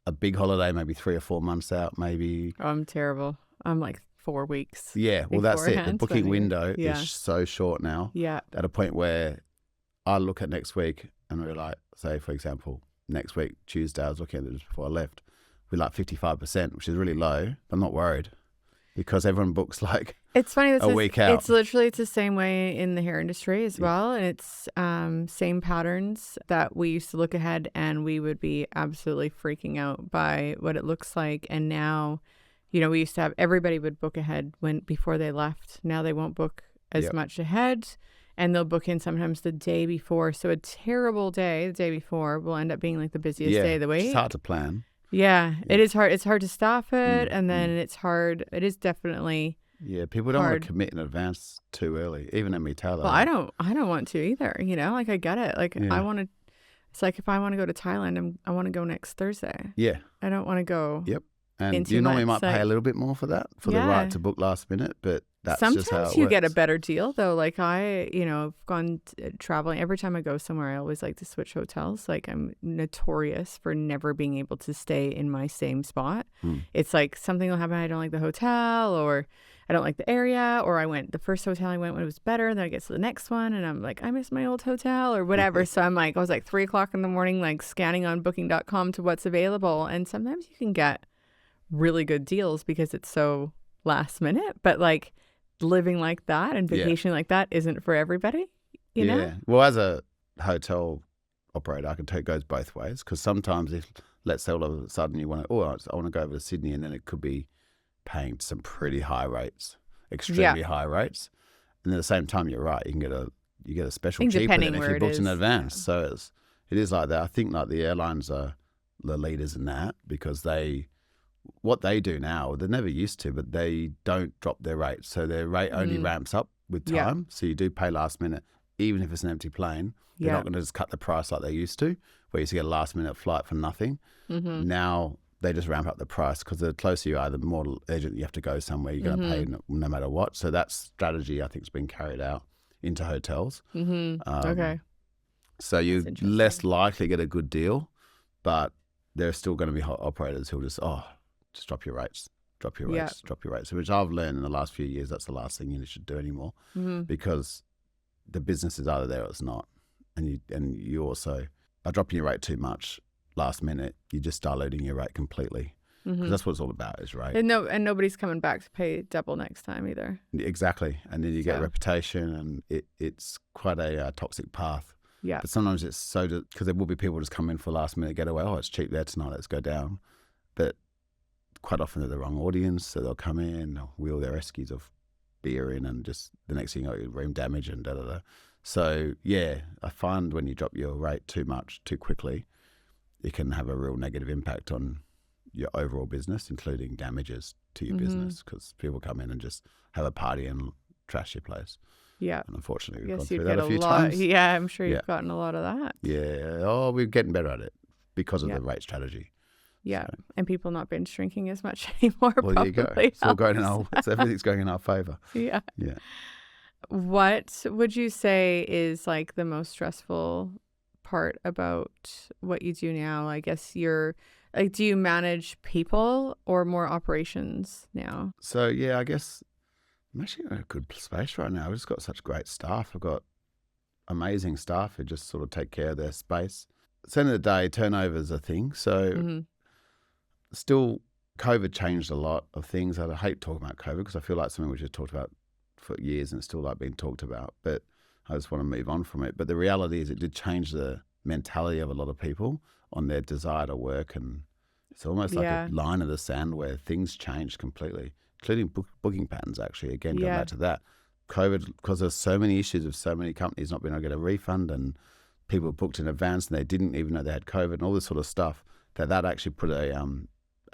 a big holiday, maybe 3 or 4 months out, maybe. Oh, I'm terrible. I'm like 4 weeks. Yeah, well, that's it. The booking window is so short now. Yeah. At a point where I look at next week and we're like, say, for example, next week, Tuesday, I was looking at it just before I left, we're like 55%, which is really low. I'm not worried because everyone books like it's funny, a week out. It's the same way in the hair industry as well. And it's same patterns that we used to look ahead and we would be absolutely freaking out by what it looks like. And now, we used to have everybody would book ahead before they left. Now they won't book as much ahead. And they'll book in sometimes the day before. So a terrible day the day before will end up being like the busiest day of the week. It's hard to plan. Yeah, it is hard. It's hard to staff it. And then it's hard. It is definitely people don't want to commit in advance too early, even at me Taylor. Well, I don't want to either. Like I get it. Like I want to, it's like if I want to go to Thailand, I want to go next Thursday. Yeah. I don't want to go. Yep. And you normally might pay a little bit more for that, for the right to book last minute, but that's sometimes just how it works. You get a better deal though. Like I've gone traveling. Every time I go somewhere, I always like to switch hotels. Like I'm notorious for never being able to stay in my same spot. It's like something will happen. I don't like the hotel, or I don't like the area, or the first hotel I went when it was better. Then I get to the next one and I'm like, I miss my old hotel or whatever. So I was like 3:00 in the morning, like scanning on booking.com to what's available. And sometimes you can get really good deals because it's so last minute, but like living like that and vacationing like that isn't for everybody, you know? Well, as a hotel operator, I can tell it goes both ways, because sometimes if, let's say all of a sudden you want to, I want to go over to Sydney, and then it could be paying some pretty high rates, extremely high rates. And at the same time, you're right, you get a special cheaper than if you booked in advance. So it is like that. I think like the airlines are the leaders in that, because what they do now, they never used to, but they don't drop their rate. So their rate only ramps up with time. So you do pay last minute, even if it's an empty plane. They're not going to just cut the price like they used to, where you used to get a last minute flight for nothing. Now they just ramp up the price, because the closer you are, the more urgent you have to go somewhere. You're going to pay no matter what. So that strategy, I think, has been carried out into hotels. Okay. So you're less likely to get a good deal, but there are still going to be operators who will just drop your rates, drop your rates. So which I've learned in the last few years, that's the last thing you should do anymore, because the business is either there or it's not. And you also are dropping your rate too much last minute. You're just diluting your rate completely, because that's what it's all about, is rate. And nobody's coming back to pay double next time either. Exactly. And then you get reputation, and it's quite a toxic path. Yeah. But sometimes it's because there will be people just come in for last minute getaway. Oh, it's cheap there tonight, let's go down. But quite often they're the wrong audience, so they'll come in, they'll wheel their eskies of beer in, and just the next thing you know, room damage and da-da-da. So, I find when you drop your rate too much, too quickly, it can have a real negative impact on your overall business, including damages to your business, because people come in and just have a party and trash your place. Yeah. And unfortunately, we've gone through that a few times. Yeah, I'm sure you've gotten a lot of that. Yeah. Oh, we're getting better at it because of the rate strategy. Yeah, so. And people not binge drinking as much anymore. Well, there you go. It's all going everything's going in our favor. Yeah. Yeah. What would you say is like the most stressful part about what you do now? I guess do you manage people or more operations now? So, I guess I'm actually in a good space right now. I've just got such great staff. I've got amazing staff who just sort of take care of their space. At the end of the day, turnover is a thing. So still, COVID changed a lot of things. I hate talking about COVID because I feel like something we just talked about for years and it's still like being talked about. But I just want to move on from it. But the reality is it did change the mentality of a lot of people on their desire to work and It's almost like a line in the sand where things changed completely, including booking patterns, actually. Again, going back to that. COVID, because there's so many issues of so many companies not being able to get a refund, and people booked in advance and they didn't even know they had COVID and all this sort of stuff, that actually put a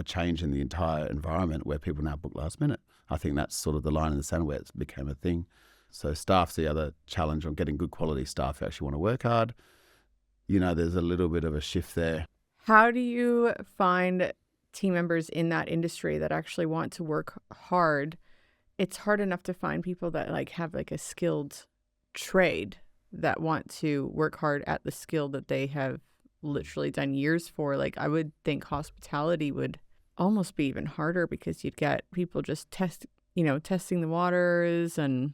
change in the entire environment where people now book last minute. I think that's sort of the line in the sand where it became a thing. So staff's the other challenge on getting good quality staff who actually want to work hard. There's a little bit of a shift there. How do you find team members in that industry that actually want to work hard? It's hard enough to find people that have a skilled trade that want to work hard at the skill that they have literally done years for. I would think hospitality would almost be even harder because you'd get people just testing the waters and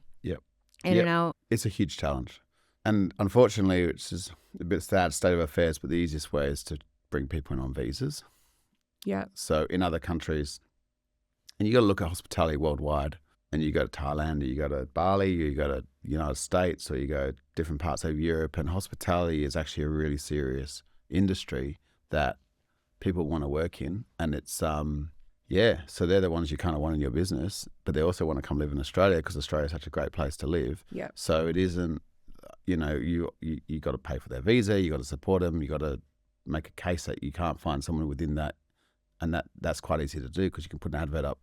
in and out. It's a huge challenge. And unfortunately, which is a bit sad state of affairs, but the easiest way is to bring people in on visas. Yeah. So in other countries, and you got to look at hospitality worldwide, and you go to Thailand, or you go to Bali, or you go to United States, or you go to different parts of Europe, and hospitality is actually a really serious industry that people want to work in. And it's, so they're the ones you kind of want in your business, but they also want to come live in Australia because Australia is such a great place to live. Yeah. So it isn't, you got to pay for their visa, you got to support them, you got to make a case that you can't find someone within that. And that's quite easy to do because you can put an advert up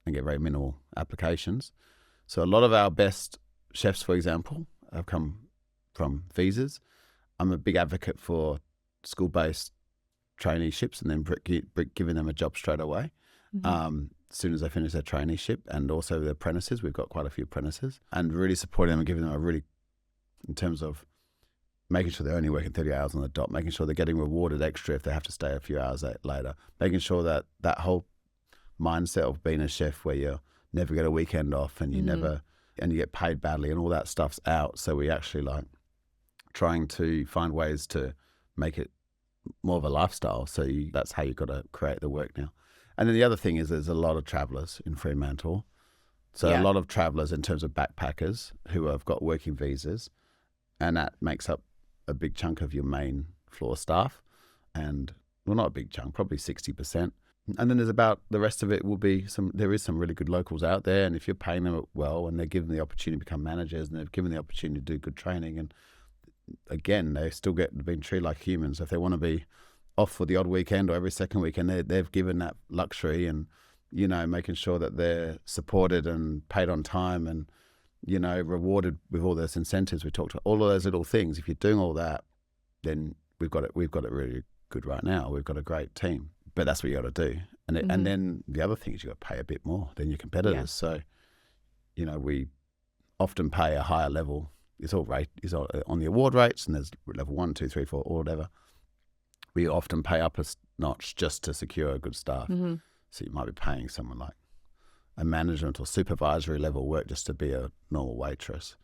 and get very minimal applications. So a lot of our best chefs, for example, have come from visas. I'm a big advocate for school-based traineeships and then giving them a job straight away as soon as they finish their traineeship, and also the apprentices. We've got quite a few apprentices, and really supporting them and giving them in terms of making sure they're only working 30 hours on the dot, making sure they're getting rewarded extra if they have to stay a few hours later, making sure that whole mindset of being a chef where you never get a weekend off and you get paid badly and all that stuff's out. So we actually trying to find ways to make it more of a lifestyle. So that's how you've got to create the work now. And then the other thing is there's a lot of travellers in Fremantle. So a lot of travellers in terms of backpackers who have got working visas, and that makes up a big chunk of your main floor staff. And, well, not a big chunk, probably 60%. And then there's about the rest of it will be there is some really good locals out there. And if you're paying them well and they're given the opportunity to become managers and they're given the opportunity to do good training, and again, they still being treated like humans. If they want to be off for the odd weekend or every second weekend, they've given that luxury, and, making sure that they're supported and paid on time and, rewarded with all those incentives we talked about, all of those little things. If you're doing all that, then we've got it really good right now. We've got a great team. But that's what you got to do. And and then the other thing is you got to pay a bit more than your competitors. So, we often pay a higher level. It's all on the award rates, and there's level 1, 2, 3, 4, or whatever. We often pay up a notch just to secure good staff. So you might be paying someone like a management or supervisory level work just to be a normal waitress,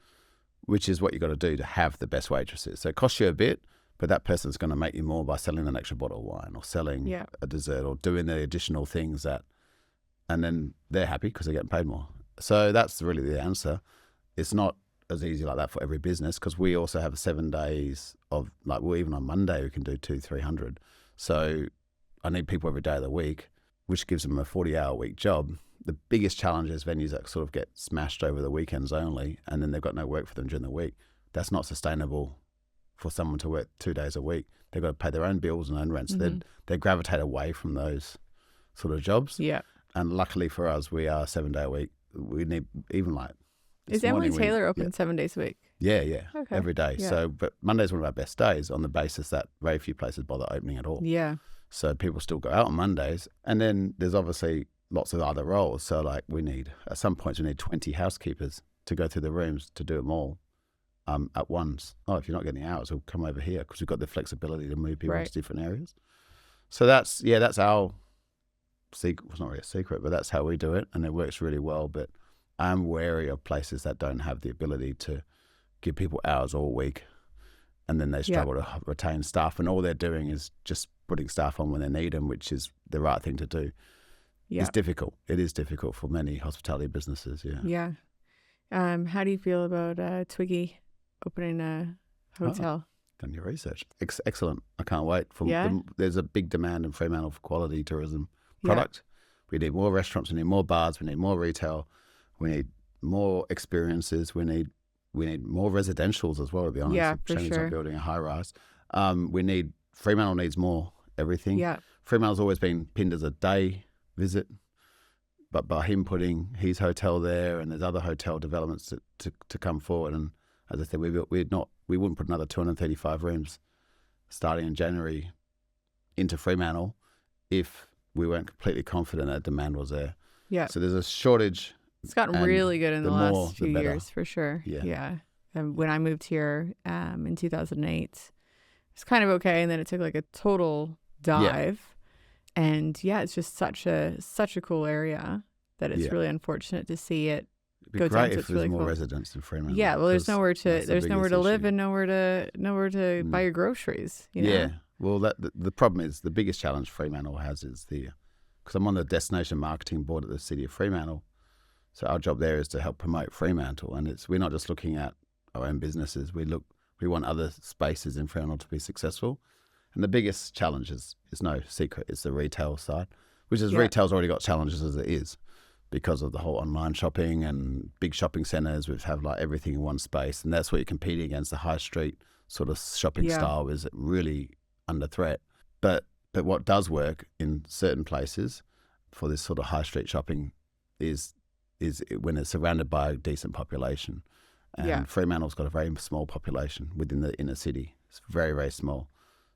which is what you got to do to have the best waitresses. So it costs you a bit, but that person's going to make you more by selling an extra bottle of wine or selling a dessert or doing the additional things and then they're happy because they're getting paid more. So that's really the answer. It's not as easy like that for every business, because we also have 7 days of even on Monday we can do 200-300. So I need people every day of the week, which gives them a 40-hour week job. The biggest challenge is venues that sort of get smashed over the weekends only, and then they've got no work for them during the week. That's not sustainable for someone to work 2 days a week. They've got to pay their own bills and own rents. They gravitate away from those sort of jobs. Yeah. And luckily for us, we are 7 day a week. We need even Is Emily Taylor open 7 days a week? Yeah. Okay. Every day. Yeah. So, but Monday's one of our best days on the basis that very few places bother opening at all. Yeah. So people still go out on Mondays, and then there's obviously lots of other roles. So at some points we need 20 housekeepers to go through the rooms to do them all at once. Oh, if you're not getting hours, we'll come over here because we've got the flexibility to move people to different areas. So that's our secret. It's not really a secret, but that's how we do it, and it works really well. But I'm wary of places that don't have the ability to give people hours all week, and then they struggle to retain staff, and all they're doing is just putting staff on when they need them, which is the right thing to do. It's difficult. It is difficult for many hospitality businesses. How do you feel about Twiggy opening a hotel? Done your research. Excellent. I can't wait. There's a big demand in Fremantle for quality tourism product. We need more restaurants. We need more bars. We need more retail. We need more experiences. We need more residentials as well, to be honest. Yeah, for Chinese sure. not building a high rise. Fremantle needs more everything. Yeah. Fremantle's always been pinned as a day visit, but by him putting his hotel there and there's other hotel developments to come forward, and as I said, we wouldn't put another 235 rooms starting in January into Fremantle if we weren't completely confident that demand was there. Yeah. So there's a shortage. It's gotten really good in the last few years, for sure. Yeah. And when I moved here in 2008, it was kind of okay, and then it took like a total dive. Yeah. And it's just such a cool area that it's really unfortunate to see it go down. It'd be great if there's more residents in Fremantle. Yeah, well, there's nowhere to live and nowhere to buy your groceries. You know? Yeah. Well, the problem is the biggest challenge Fremantle has is because I'm on the destination marketing board at the City of Fremantle. So our job there is to help promote Fremantle, and we're not just looking at our own businesses. We want other spaces in Fremantle to be successful, and the biggest challenge is no secret. It's the retail side, retail's already got challenges as it is because of the whole online shopping and big shopping centres, which have like everything in one space, and that's what you're competing against. The high street sort of shopping style is really under threat. But what does work in certain places for this sort of high street shopping is when it's surrounded by a decent population. And Fremantle's got a very small population within the inner city. It's very, very small.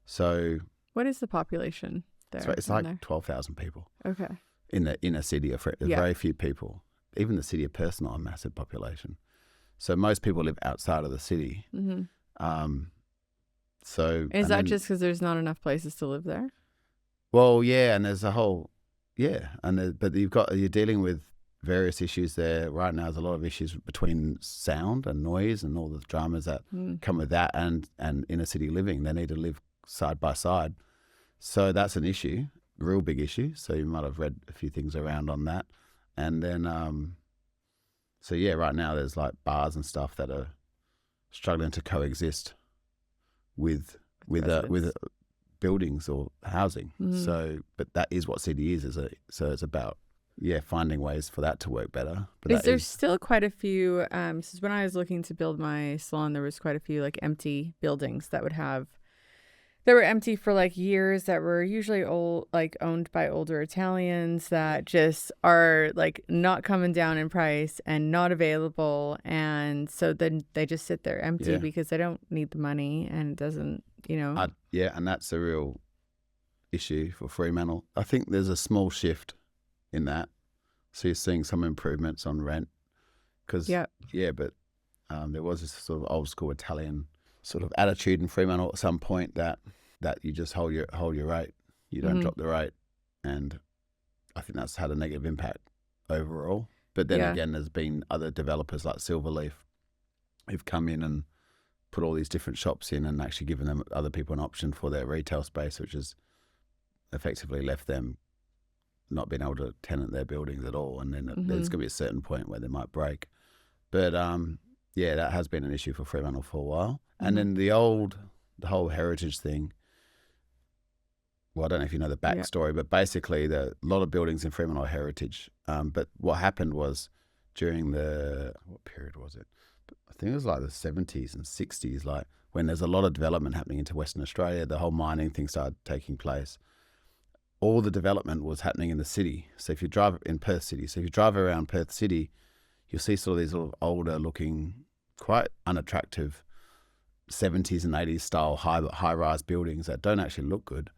So what is the population there? It's like 12,000 people. Okay. In the inner city of Fremantle. There's very few people. Even the city of Perth's not a massive population. So most people live outside of the city. Mm-hmm. Is that just because there's not enough places to live there? Well, yeah, and there's a whole, but you're dealing with various issues there. Right now, there's a lot of issues between sound and noise and all the dramas that come with that and inner city living. They need to live side by side. So that's an issue, real big issue. So you might have read a few things around on that. And then, right now there's like bars and stuff that are struggling to coexist with buildings or housing. So, but that is what city is. So it's about finding ways for that to work better. But there's still quite a few. Since when I was looking to build my salon, there was quite a few like empty buildings that were empty for like years, that were usually owned by older Italians that just are like not coming down in price and not available, and so then they just sit there empty because they don't need the money and it doesn't, and that's a real issue for Fremantle. I think there's a small shift in that, so you're seeing some improvements on rent because there was this sort of old school Italian sort of attitude in Fremantle at some point that you just hold your rate, you don't drop the rate, and I think that's had a negative impact overall. But then again, there's been other developers like Silverleaf who've come in and put all these different shops in and actually given them other people an option for their retail space, which has effectively left them not being able to tenant their buildings at all. And then there's going to be a certain point where they might break. But that has been an issue for Fremantle for a while. And then the whole heritage thing. Well, I don't know if you know the backstory, but basically a lot of buildings in Fremantle are heritage. But what happened was during what period was it? I think it was like the 70s and 60s, like when there's a lot of development happening into Western Australia, the whole mining thing started taking place. All the development was happening in the city. So if you drive in Perth City, around Perth City, you'll see sort of these little older looking, quite unattractive 70s and 80s style high-rise buildings that don't actually look good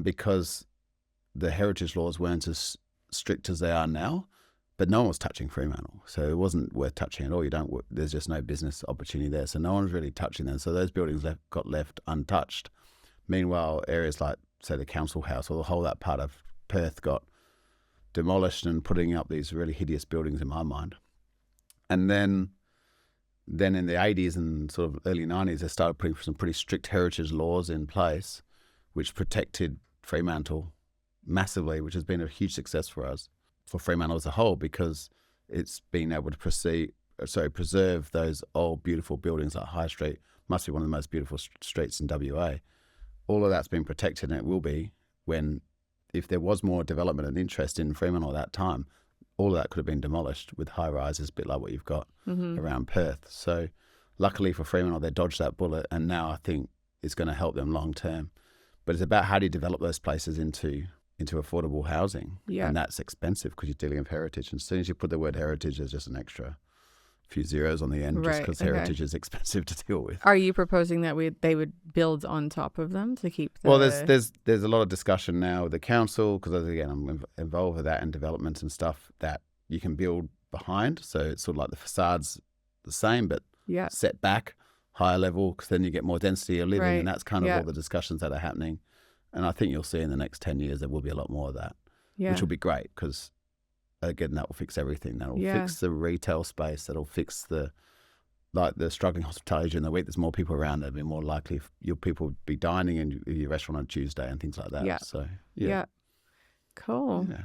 because the heritage laws weren't as strict as they are now, but no one was touching Fremantle. So it wasn't worth touching at all. There's just no business opportunity there. So no one's really touching them. So those buildings got left untouched. Meanwhile, areas like, say, the council house or the whole that part of Perth got demolished and putting up these really hideous buildings in my mind. And then in the 80s and sort of early 90s, they started putting some pretty strict heritage laws in place, which protected Fremantle massively, which has been a huge success for us, for Fremantle as a whole, because it's been able to preserve those old beautiful buildings like High Street, must be one of the most beautiful streets in WA. All of that's been protected, and it will be if there was more development and interest in Fremantle at that time, all of that could have been demolished with high rises, a bit like what you've got around Perth. So luckily for Fremantle, they dodged that bullet, and now I think it's going to help them long term. But it's about how do you develop those places into affordable housing. Yeah. And that's expensive because you're dealing with heritage. And as soon as you put the word heritage, there's just an extra few zeros on the end, just because heritage is expensive to deal with. Are you proposing that they would build on top of them to keep the... Well, there's a lot of discussion now with the council, because again, I'm involved with that and developments and stuff, that you can build behind. So it's sort of like the facade's the same, but set back higher level, because then you get more density of living. And that's kind of all the discussions that are happening. And I think you'll see in the next 10 years there will be a lot more of that, which will be great, because again, that will fix everything. That will fix the retail space. That'll fix the struggling hospitality during the week. There's more people around. There'll be more likely your people would be dining in your restaurant on Tuesday and things like that. Yeah. So Cool. Yeah.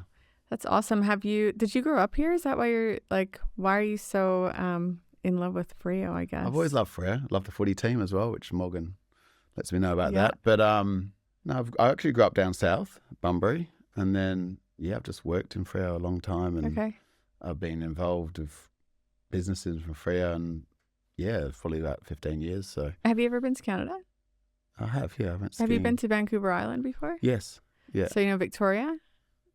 That's awesome. Did you grow up here? Is that why why are you so in love with Freo, I guess? I've always loved Freo. I love the footy team as well, which Morgan lets me know about that. But no, I actually grew up down south, Bunbury, and then I've just worked in Freo a long time, and I've been involved with businesses from Freo, and probably about 15 years. So, have you ever been to Canada? I have. Yeah, I went skiing. Have you been to Vancouver Island before? Yes. Yeah. So Victoria?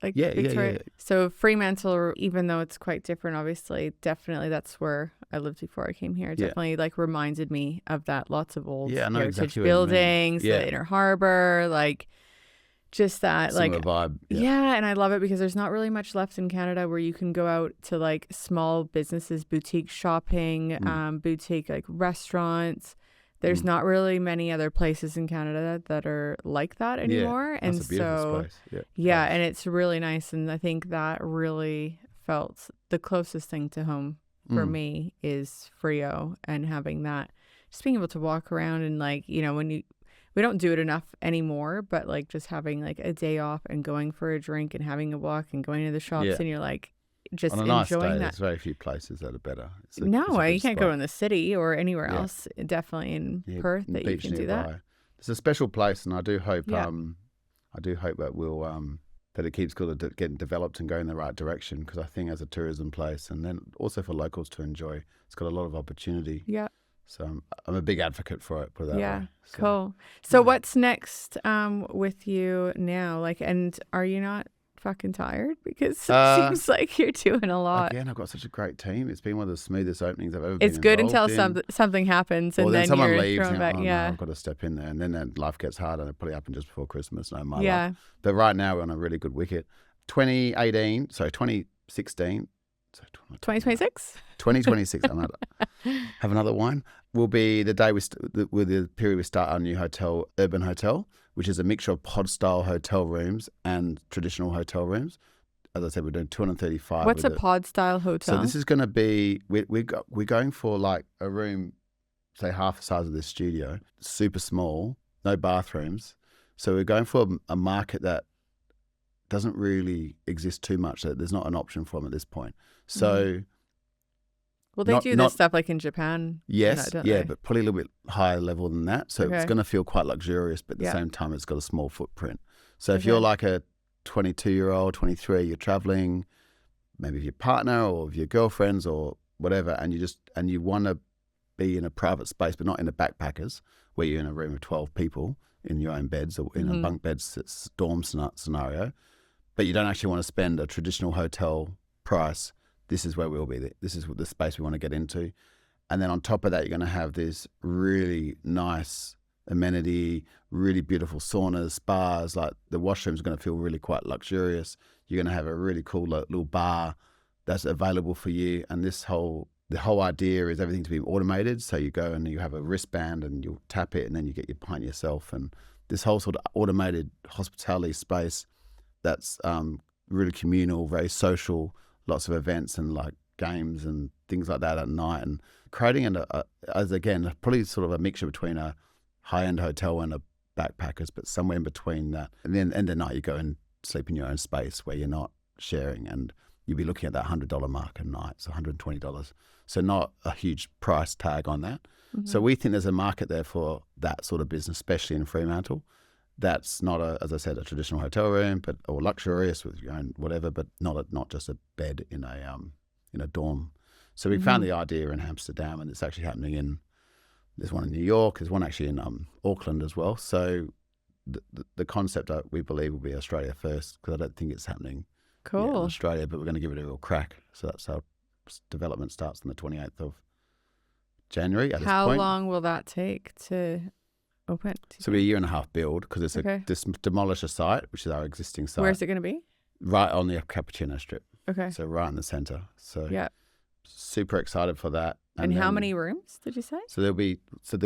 Victoria. Yeah. So Fremantle, even though it's quite different, obviously, definitely that's where I lived before I came here. It definitely reminded me of that. Lots of old heritage buildings, the Inner Harbour, just that similar vibe. And I love it because there's not really much left in Canada where you can go out to small businesses, boutique shopping, boutique restaurants. There's not really many other places in Canada that are like that anymore. That's a beautiful space. And it's really nice. And I think that really felt the closest thing to home for me is Freo, and having that, just being able to walk around and we don't do it enough anymore, but just having a day off and going for a drink and having a walk and going to the shops and you're just on a nice enjoying day, that. There's very few places that are better. You can't go in the city or anywhere else. Definitely in Perth that you can do that. It's a special place, and I do hope that we'll that it keeps getting developed and going in the right direction, because I think as a tourism place, and then also for locals to enjoy, it's got a lot of opportunity. Yeah. So I'm a big advocate for it. Put it that way. So, cool. So what's next with you now? And are you not fucking tired? Because it seems like you're doing a lot. Again, I've got such a great team. It's been one of the smoothest openings I've ever been It's good involved until something happens, and then someone you're leaves, thrown back. No, I've got to step in there, and then life gets harder. And it probably happened just before Christmas. No, my life. But right now we're on a really good wicket. 2016. So 2026. 2026. Have another wine. Will be the day with the period we start our new hotel, Urban Hotel, which is a mixture of pod style hotel rooms and traditional hotel rooms. As I said, we're doing 235. What's a pod style hotel? So this is going to be we're going for a room, say half the size of this studio, super small, no bathrooms. So we're going for a market that doesn't really exist too much. So there's not an option for them at this point. So. Well, they do this stuff in Japan. Yes, but probably a little bit higher level than that. So it's going to feel quite luxurious, but at the same time, it's got a small footprint. So if you're like a 22-year-old, 23, you're traveling, maybe with your partner or with your girlfriends or whatever, and you want to be in a private space, but not in a backpackers, where you're in a room of 12 people in your own beds or in a bunk bed dorm scenario, but you don't actually want to spend a traditional hotel price. This is where we'll be. This is the space we want to get into. And then on top of that, you're going to have this really nice amenity, really beautiful saunas, spas. The washroom's going to feel really quite luxurious. You're going to have a really cool little bar that's available for you. And the whole idea is everything to be automated. So you go and you have a wristband and you'll tap it, and then you get your pint yourself. And this whole sort of automated hospitality space that's really communal, very social, lots of events and games and things like that at night, and creating probably sort of a mixture between a high-end hotel and a backpackers, but somewhere in between that. And then end of night you go and sleep in your own space where you're not sharing, and you'll be looking at that $100 mark a night, so $120. So not a huge price tag on that. So we think there's a market there for that sort of business, especially in Fremantle. That's not as I said, a traditional hotel room, or luxurious with your own whatever, but not just a bed in a dorm. So we found the idea in Amsterdam, and it's actually happening there's one in New York, there's one actually in Auckland as well. So the concept we believe will be Australia first, because I don't think it's happening yet in Australia, but we're going to give it a real crack. So that's our development starts on the 28th of January. How long will that take to open? So it'll be a year and a half build, because it's demolish a site, which is our existing site. Where's it going to be? Right on the Cappuccino Strip. Okay. So right in the centre. So yeah, super excited for that. And how many rooms did you say? So there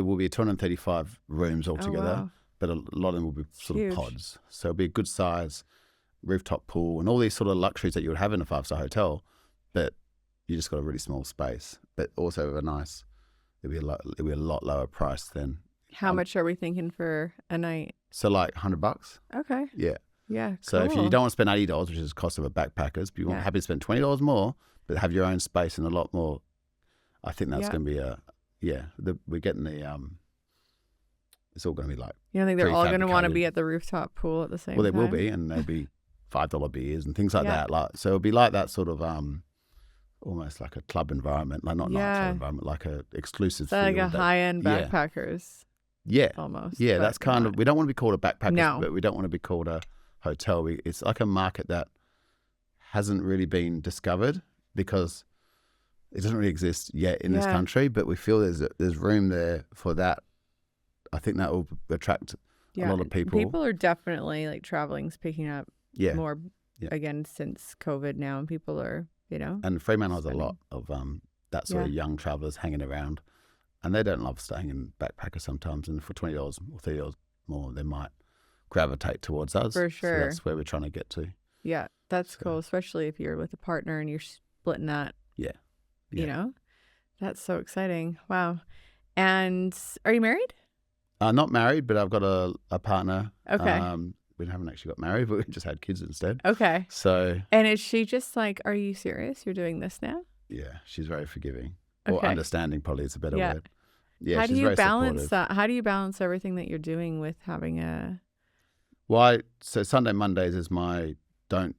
will be 235 rooms altogether, wow. but a lot of them will be sort Huge. of pods. So it'll be a good size rooftop pool and all these sort of luxuries that you would have in a 5-star hotel, but you just got a really small space. But also it'll be a lot lower price than. How much are we thinking for a night? So like $100. Okay. Yeah. Yeah. So cool. if you don't want to spend $80, which is the cost of a backpackers, but you're happy to spend $20 more, but have your own space and a lot more, I think that's going to be we're getting it's all going to be like. You don't think they're all going to want to be at the rooftop pool at the same time? Well, they will be, and there'll be $5 beers and things like that. So it'll be like that sort of almost like a club environment, like not a club environment, like a exclusive. So like a high-end backpackers. Yeah, almost. Yeah, that's kind of. We don't want to be called a backpacker, but we don't want to be called a hotel. It's like a market that hasn't really been discovered because it doesn't really exist yet in this country. But we feel there's room there for that. I think that will attract a lot of people. People are definitely like traveling's picking up more again since COVID now, and people are And Fremantle has a lot of that sort of young travellers hanging around. And they don't love staying in backpackers sometimes. And for $20 or $30 more, they might gravitate towards us. For sure. So that's where we're trying to get to. Yeah, that's cool, especially if you're with a partner and you're splitting that. Yeah. That's so exciting. Wow. And are you married? Not married, but I've got a partner. Okay. We haven't actually got married, but we just had kids instead. Okay. So. And is she just like, are you serious? You're doing this now? Yeah, she's very forgiving. Okay. Or understanding probably is a better word. Yeah, how do she's you very balance supportive. that? How do you balance everything that you're doing with having a? Well, so Sunday Mondays is my don't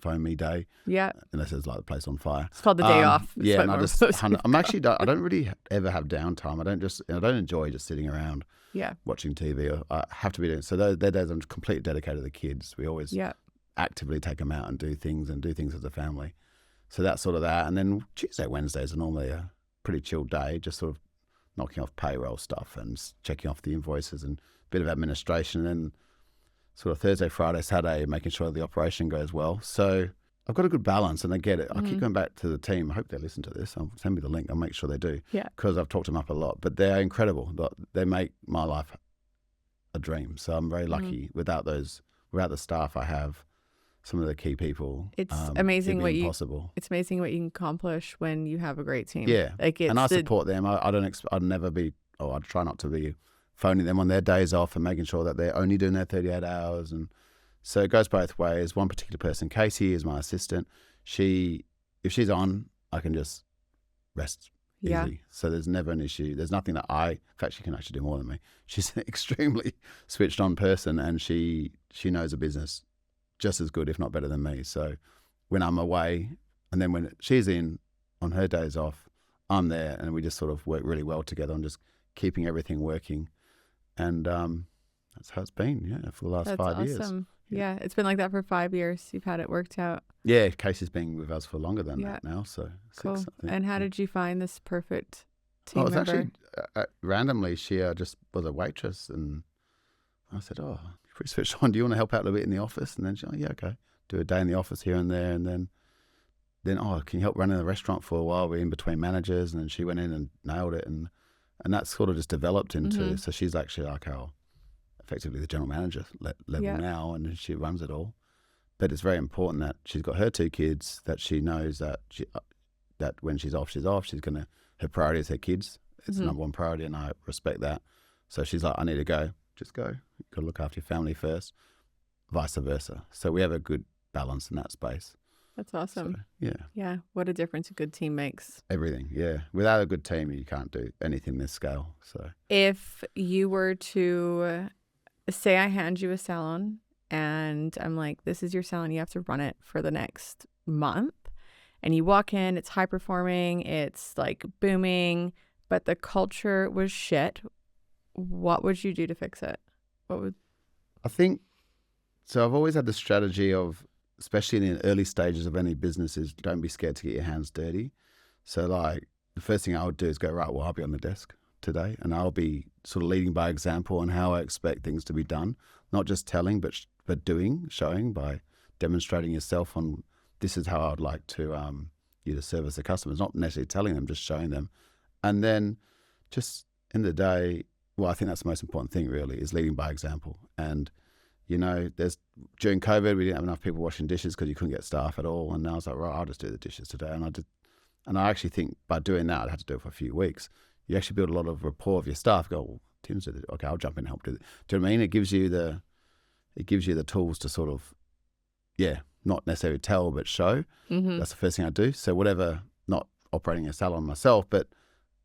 phone me day. Yeah. Unless there's like the place on fire. It's called the day off. Yeah, and I don't really ever have downtime. I don't enjoy just sitting around. Yeah. Watching TV. Or I have to be doing. So they're days I'm completely dedicated to the kids. We always actively take them out and do things as a family. So that's sort of that. And then Tuesday, Wednesdays are normally a pretty chilled day, just sort of knocking off payroll stuff and checking off the invoices and a bit of administration. And then sort of Thursday, Friday, Saturday, making sure the operation goes well. So I've got a good balance and I get it. I keep going back to the team. I hope they listen to this. Send me the link. I'll make sure they do. Yeah. Because I've talked them up a lot. But they're incredible. They make my life a dream. So I'm very lucky. Without the staff I have, some of the key people. It's amazing what you can accomplish when you have a great team. Yeah, and I support them. I'd never be. I'd try not to be phoning them on their days off and making sure that they're only doing their 38 hours. And so it goes both ways. One particular person, Casey, is my assistant. If she's on, I can just rest easy. So there's never an issue. There's nothing that in fact, she can actually do more than me. She's an extremely switched on person, and she knows the business just as good, if not better than me. So when I'm away, and then when she's in on her days off, I'm there, and we just sort of work really well together on just keeping everything working. And that's how it's been, for the last 5 years. That's awesome. Yeah, it's been like that for 5 years. You've had it worked out. Yeah, Casey's been with us for longer than that now, so 6, cool. I think. And how did you find this perfect team member? Actually, randomly, she just was a waitress, and I said, pretty switched on. Do you want to help out a little bit in the office? And then she, okay. Do a day in the office here and there. And then, can you help run in the restaurant for a while? We're in between managers. And then she went in and nailed it. And that sort of just developed into, so she's actually like effectively the general manager level now. And she runs it all. But it's very important that she's got her 2 kids, that she knows that that when she's off, she's off. Her priority is her kids. It's the number one priority. And I respect that. So she's like, I need to go. Just go. You've got to look after your family first, vice versa. So we have a good balance in that space. That's awesome. So, yeah. Yeah. What a difference a good team makes. Everything, yeah. Without a good team, you can't do anything this scale. So If you were to say I hand you a salon and I'm like, this is your salon, you have to run it for the next month. And you walk in, it's high performing, it's like booming, but the culture was shit. What would you do to fix it? I think, so I've always had the strategy of, especially in the early stages of any business, is don't be scared to get your hands dirty. So like the first thing I would do is go, right, well, I'll be on the desk today and I'll be sort of leading by example on how I expect things to be done. Not just telling, but doing, showing by demonstrating yourself on this is how I'd like to you to service the customers, not necessarily telling them, just showing them. And then just in the day, well, I think that's the most important thing really is leading by example. And, you know, during COVID, we didn't have enough people washing dishes because you couldn't get staff at all. And I was like, right, I'll just do the dishes today. And I actually think by doing that, I'd have to do it for a few weeks. You actually build a lot of rapport with your staff. Go, well, Tim's did it. Okay, I'll jump in and help do it. Do you know what I mean? It gives you the tools to sort of, not necessarily tell, but show. Mm-hmm. That's the first thing I do. So whatever, not operating a salon myself, but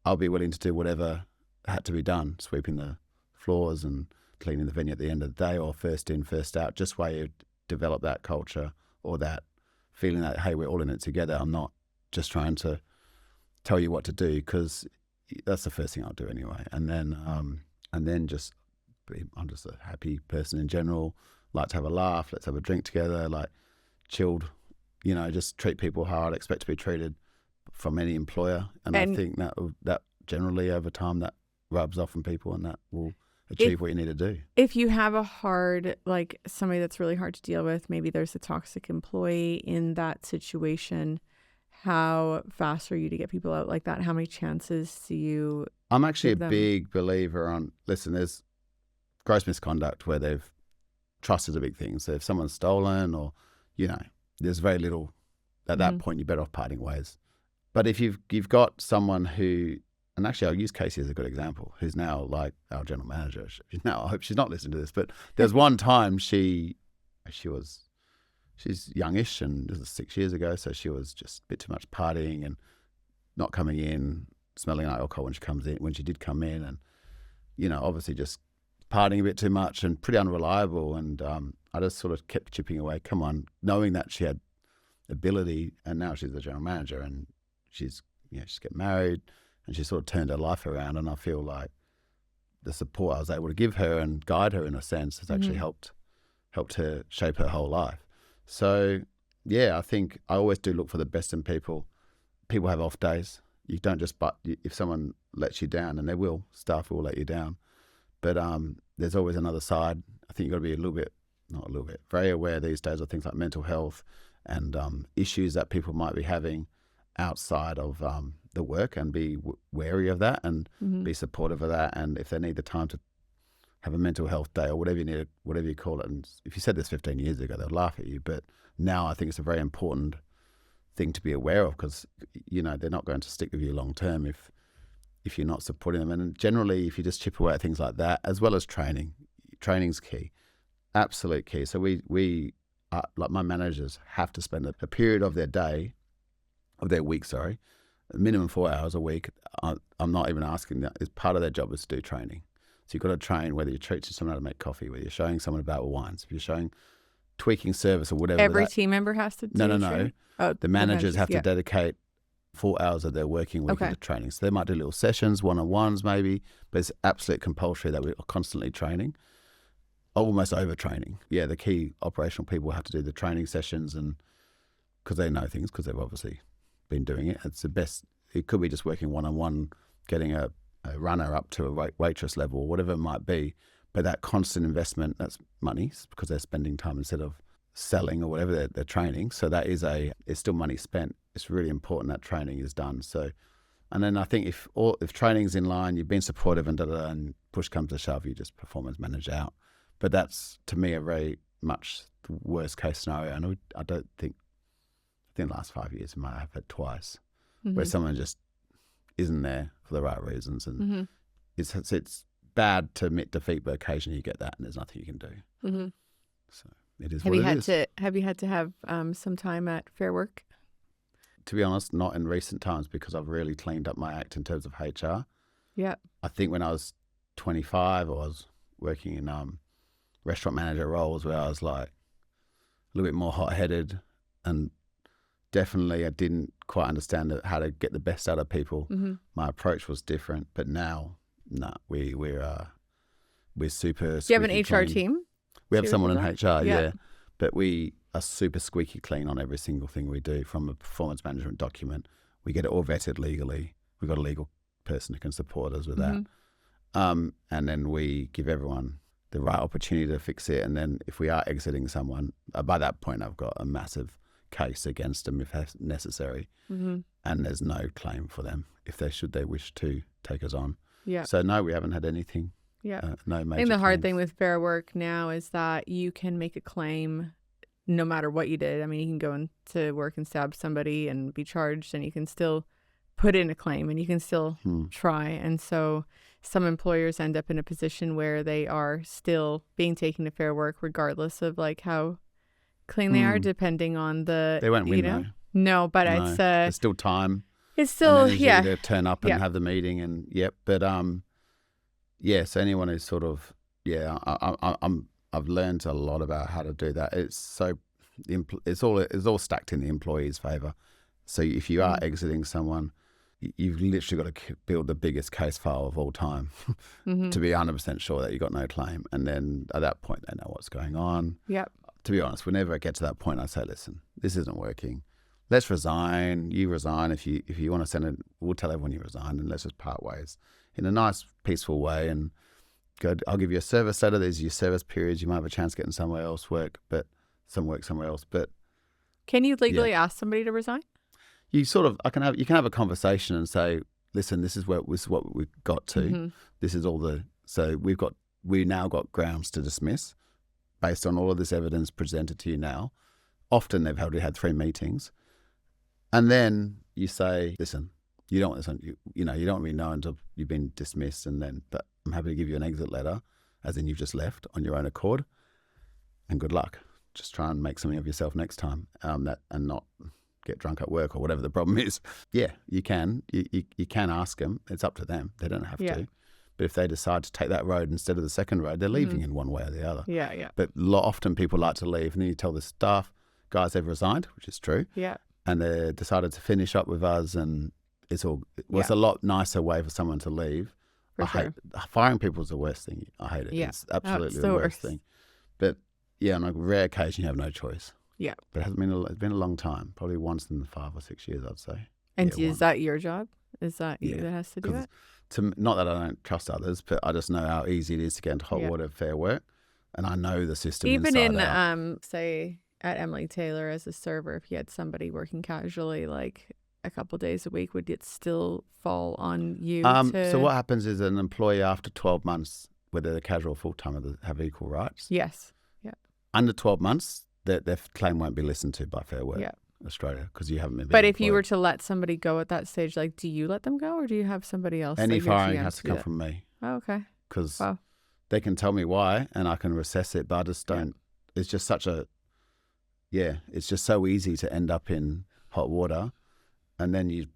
I'll be willing to do whatever had to be done, sweeping the floors and cleaning the venue at the end of the day, or first in, first out, just where you develop that culture or that feeling that, hey, we're all in it together. I'm not just trying to tell you what to do, because that's the first thing I'll do anyway. And then just I'm just a happy person in general, like to have a laugh, let's have a drink together, like chilled, you know, just treat people how I'd expect to be treated from any employer. And I think that generally over time that rubs off on people and that will achieve what you need to do. If you have a hard, like somebody that's really hard to deal with, maybe there's a toxic employee in that situation, how fast are you to get people out like that? How many chances do you I'm actually give a them? big believer on, listen, there's gross misconduct where trust is a big thing. So if someone's stolen or, you know, there's very little, at that point you're better off parting ways. But if you've got someone who, and actually I'll use Casey as a good example, who's now like our general manager. I hope she's not listening to this, but there's one time she's youngish, and this was 6 years ago, so she was just a bit too much partying and not coming in, smelling like alcohol when she did come in, and, you know, obviously just partying a bit too much and pretty unreliable. And I just sort of kept chipping away, come on, knowing that she had ability, and now she's the general manager and she's getting married and she sort of turned her life around. And I feel like the support I was able to give her and guide her in a sense has actually helped her shape her whole life. So yeah, I think I always do look for the best in people. People have off days. You don't just, but if someone lets you down, and they will, staff will let you down. But there's always another side. I think you've got to be very aware these days of things like mental health and issues that people might be having outside of the work, and be wary of that and be supportive of that. And if they need the time to have a mental health day or whatever you call it. And if you said this 15 years ago, they'll laugh at you. But now I think it's a very important thing to be aware of, because, you know, they're not going to stick with you long term if you're not supporting them. And generally, if you just chip away at things like that, as well as training's key, absolute key. So we like my managers have to spend a period of their week, a minimum 4 hours a week. I'm not even asking that. It's part of their job is to do training. So you've got to train, whether you're teaching someone how to make coffee, whether you're showing someone about wines, if you're showing tweaking service or whatever. Every team member has to do No. Oh, the managers have to dedicate 4 hours of their working week into training. So they might do little sessions, one-on-ones maybe, but it's absolute compulsory that we're constantly training, almost overtraining. Yeah, the key operational people have to do the training sessions, and because they know things, because they've obviously been doing it. It's the best. It could be just working one-on-one, getting a runner up to a waitress level or whatever it might be. But that constant investment, that's money, because they're spending time instead of selling or whatever they're training. So that it's still money spent. It's really important that training is done. So, and then I think if training's in line, you've been supportive and push comes to shove, you just performance manage out. But that's, to me, a very much the worst case scenario. And I think in the last 5 years, we might have had twice where someone just isn't there for the right reasons. And it's bad to admit defeat, but occasionally you get that and there's nothing you can do. So, it is Have what you it had is. have you had to have some time at Fair Work? To be honest, not in recent times because I've really cleaned up my act in terms of HR. Yeah. I think when I was 25, I was working in restaurant manager roles where I was like a little bit more hot-headed, and definitely I didn't quite understand how to get the best out of people. Mm-hmm. My approach was different, but now, we're super. Do you have an squeaky HR clean. team? We have to someone do in that? HR, Yeah. yeah, but we are super squeaky clean on every single thing we do, from a performance management document. We get it all vetted legally. We've got a legal person who can support us with that. And then we give everyone the right opportunity to fix it. And then if we are exiting someone, by that point, I've got a massive case against them if necessary. Mm-hmm. And there's no claim for them if they wish to take us on. Yeah. So no, we haven't had anything. Yeah. No major I think the hard claims. thing with Fair Work now is that you can make a claim no matter what you did. I mean, you can go into work and stab somebody and be charged, and you can still put in a claim and you can still try. And so some employers end up in a position where they are still being taken to Fair Work regardless of like how clean they are, depending on the, They won't win know? though. No, but No. There's still time. it's still, and energy yeah. to turn up and Yeah. have the meeting and but so anyone who's sort of I've learned a lot about how to do that. It's so it's all stacked in the employee's favor. So if you are exiting someone, you've literally got to build the biggest case file of all time to be 100% sure that you got no claim. And then at that point, they know what's going on. Yep. To be honest, whenever I get to that point, I say, listen, this isn't working. Let's resign. You resign. If you want to send it, we'll tell everyone you resign, and let's just part ways in a nice, peaceful way. And go, I'll give you a service letter. There's your service periods. You might have a chance getting somewhere else work somewhere else. But Can you legally ask somebody to resign? you sort of, you can have a conversation and say, listen, this is what we've got to. This is so we now got grounds to dismiss based on all of this evidence presented to you now. Often they've already had 3 meetings. And then you say, listen, you don't want this on you know, you don't really know until you've been dismissed, but I'm happy to give you an exit letter, as in you've just left on your own accord, and good luck. Just try and make something of yourself next time, and not get drunk at work or whatever the problem is. Yeah, you can. You can ask them. It's up to them. They don't have to. But if they decide to take that road instead of the second road, they're leaving in one way or the other. Yeah, yeah. But often people like to leave, and then you tell the staff, guys, they've resigned, which is true. Yeah. And they decided to finish up with us, and it's a lot nicer way for someone to leave. For I hate firing people is the worst thing. I hate it. Yeah. It's absolutely it's the worst thing. But yeah, on a rare occasion, you have no choice. Yeah. But it's been a long time, probably once in 5 or 6 years, I'd say. And Yeah, is that your job? Is that you that has to do it? Not that I don't trust others, but I just know how easy it is to get into hot water Fair Work, and I know the system Even inside in out. say at Emily Taylor as a server, if you had somebody working casually like a couple days a week, would it still fall on you? So what happens is an employee after 12 months, whether they're casual or full-time, have equal rights. Yes. Yeah. Under 12 months, their claim won't be listened to by Fair Work Australia, because you haven't been. But if you were to let somebody go at that stage, like, do you let them go, or do you have somebody else? Any like your firing GM has to come from me. Oh, okay. Because they can tell me why, and I can recess it, but I just don't. It's just it's just so easy to end up in hot water, and then you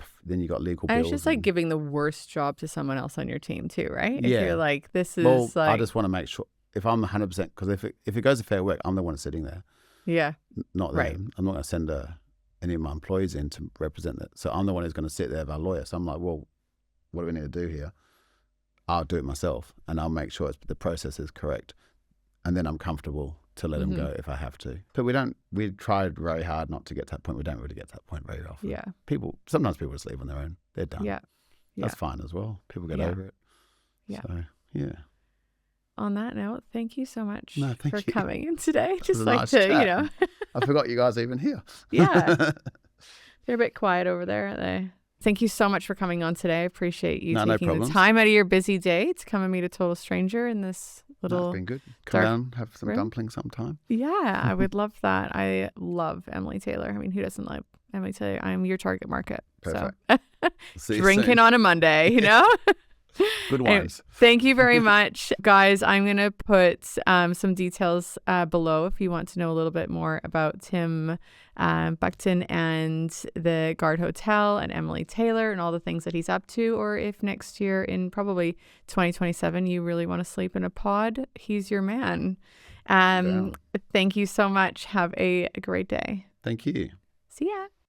got legal bills. And it's just like giving the worst job to someone else on your team too, right? Yeah. If you're like, this is I just want to make sure, if I'm 100%, because if it goes to Fair Work, I'm the one sitting there. Yeah. Not them. I'm not going to send any of my employees in to represent that. So I'm the one who's going to sit there with our lawyer. So I'm like, well, what do we need to do here? I'll do it myself, and I'll make sure the process is correct. And then I'm comfortable to let them go if I have to. But we tried very hard not to get to that point. We don't really get to that point very often. Yeah. Sometimes people just leave on their own. They're done. Yeah. That's fine as well. People get over it. Yeah. So, yeah. On that note, thank you so much thank for you. coming in today. Just a like nice to, chat. I forgot you guys are even here. Yeah. They're a bit quiet over there, aren't they? Thank you so much for coming on today. I appreciate you taking the time out of your busy day to come and meet a total stranger in this little. It's been good. Come down, have some dumplings sometime. Yeah, I would love that. I love Emily Taylor. I mean, who doesn't love Emily Taylor? I'm your target market. Perfect. So drinking on a Monday, you know? Good ones. Thank you very much, guys. I'm going to put some details below if you want to know a little bit more about Tim Buckton and the Guard Hotel and Emily Taylor and all the things that he's up to, or if next year in probably 2027 you really want to sleep in a pod, he's your man. Thank you so much. Have a great day. Thank you. See ya.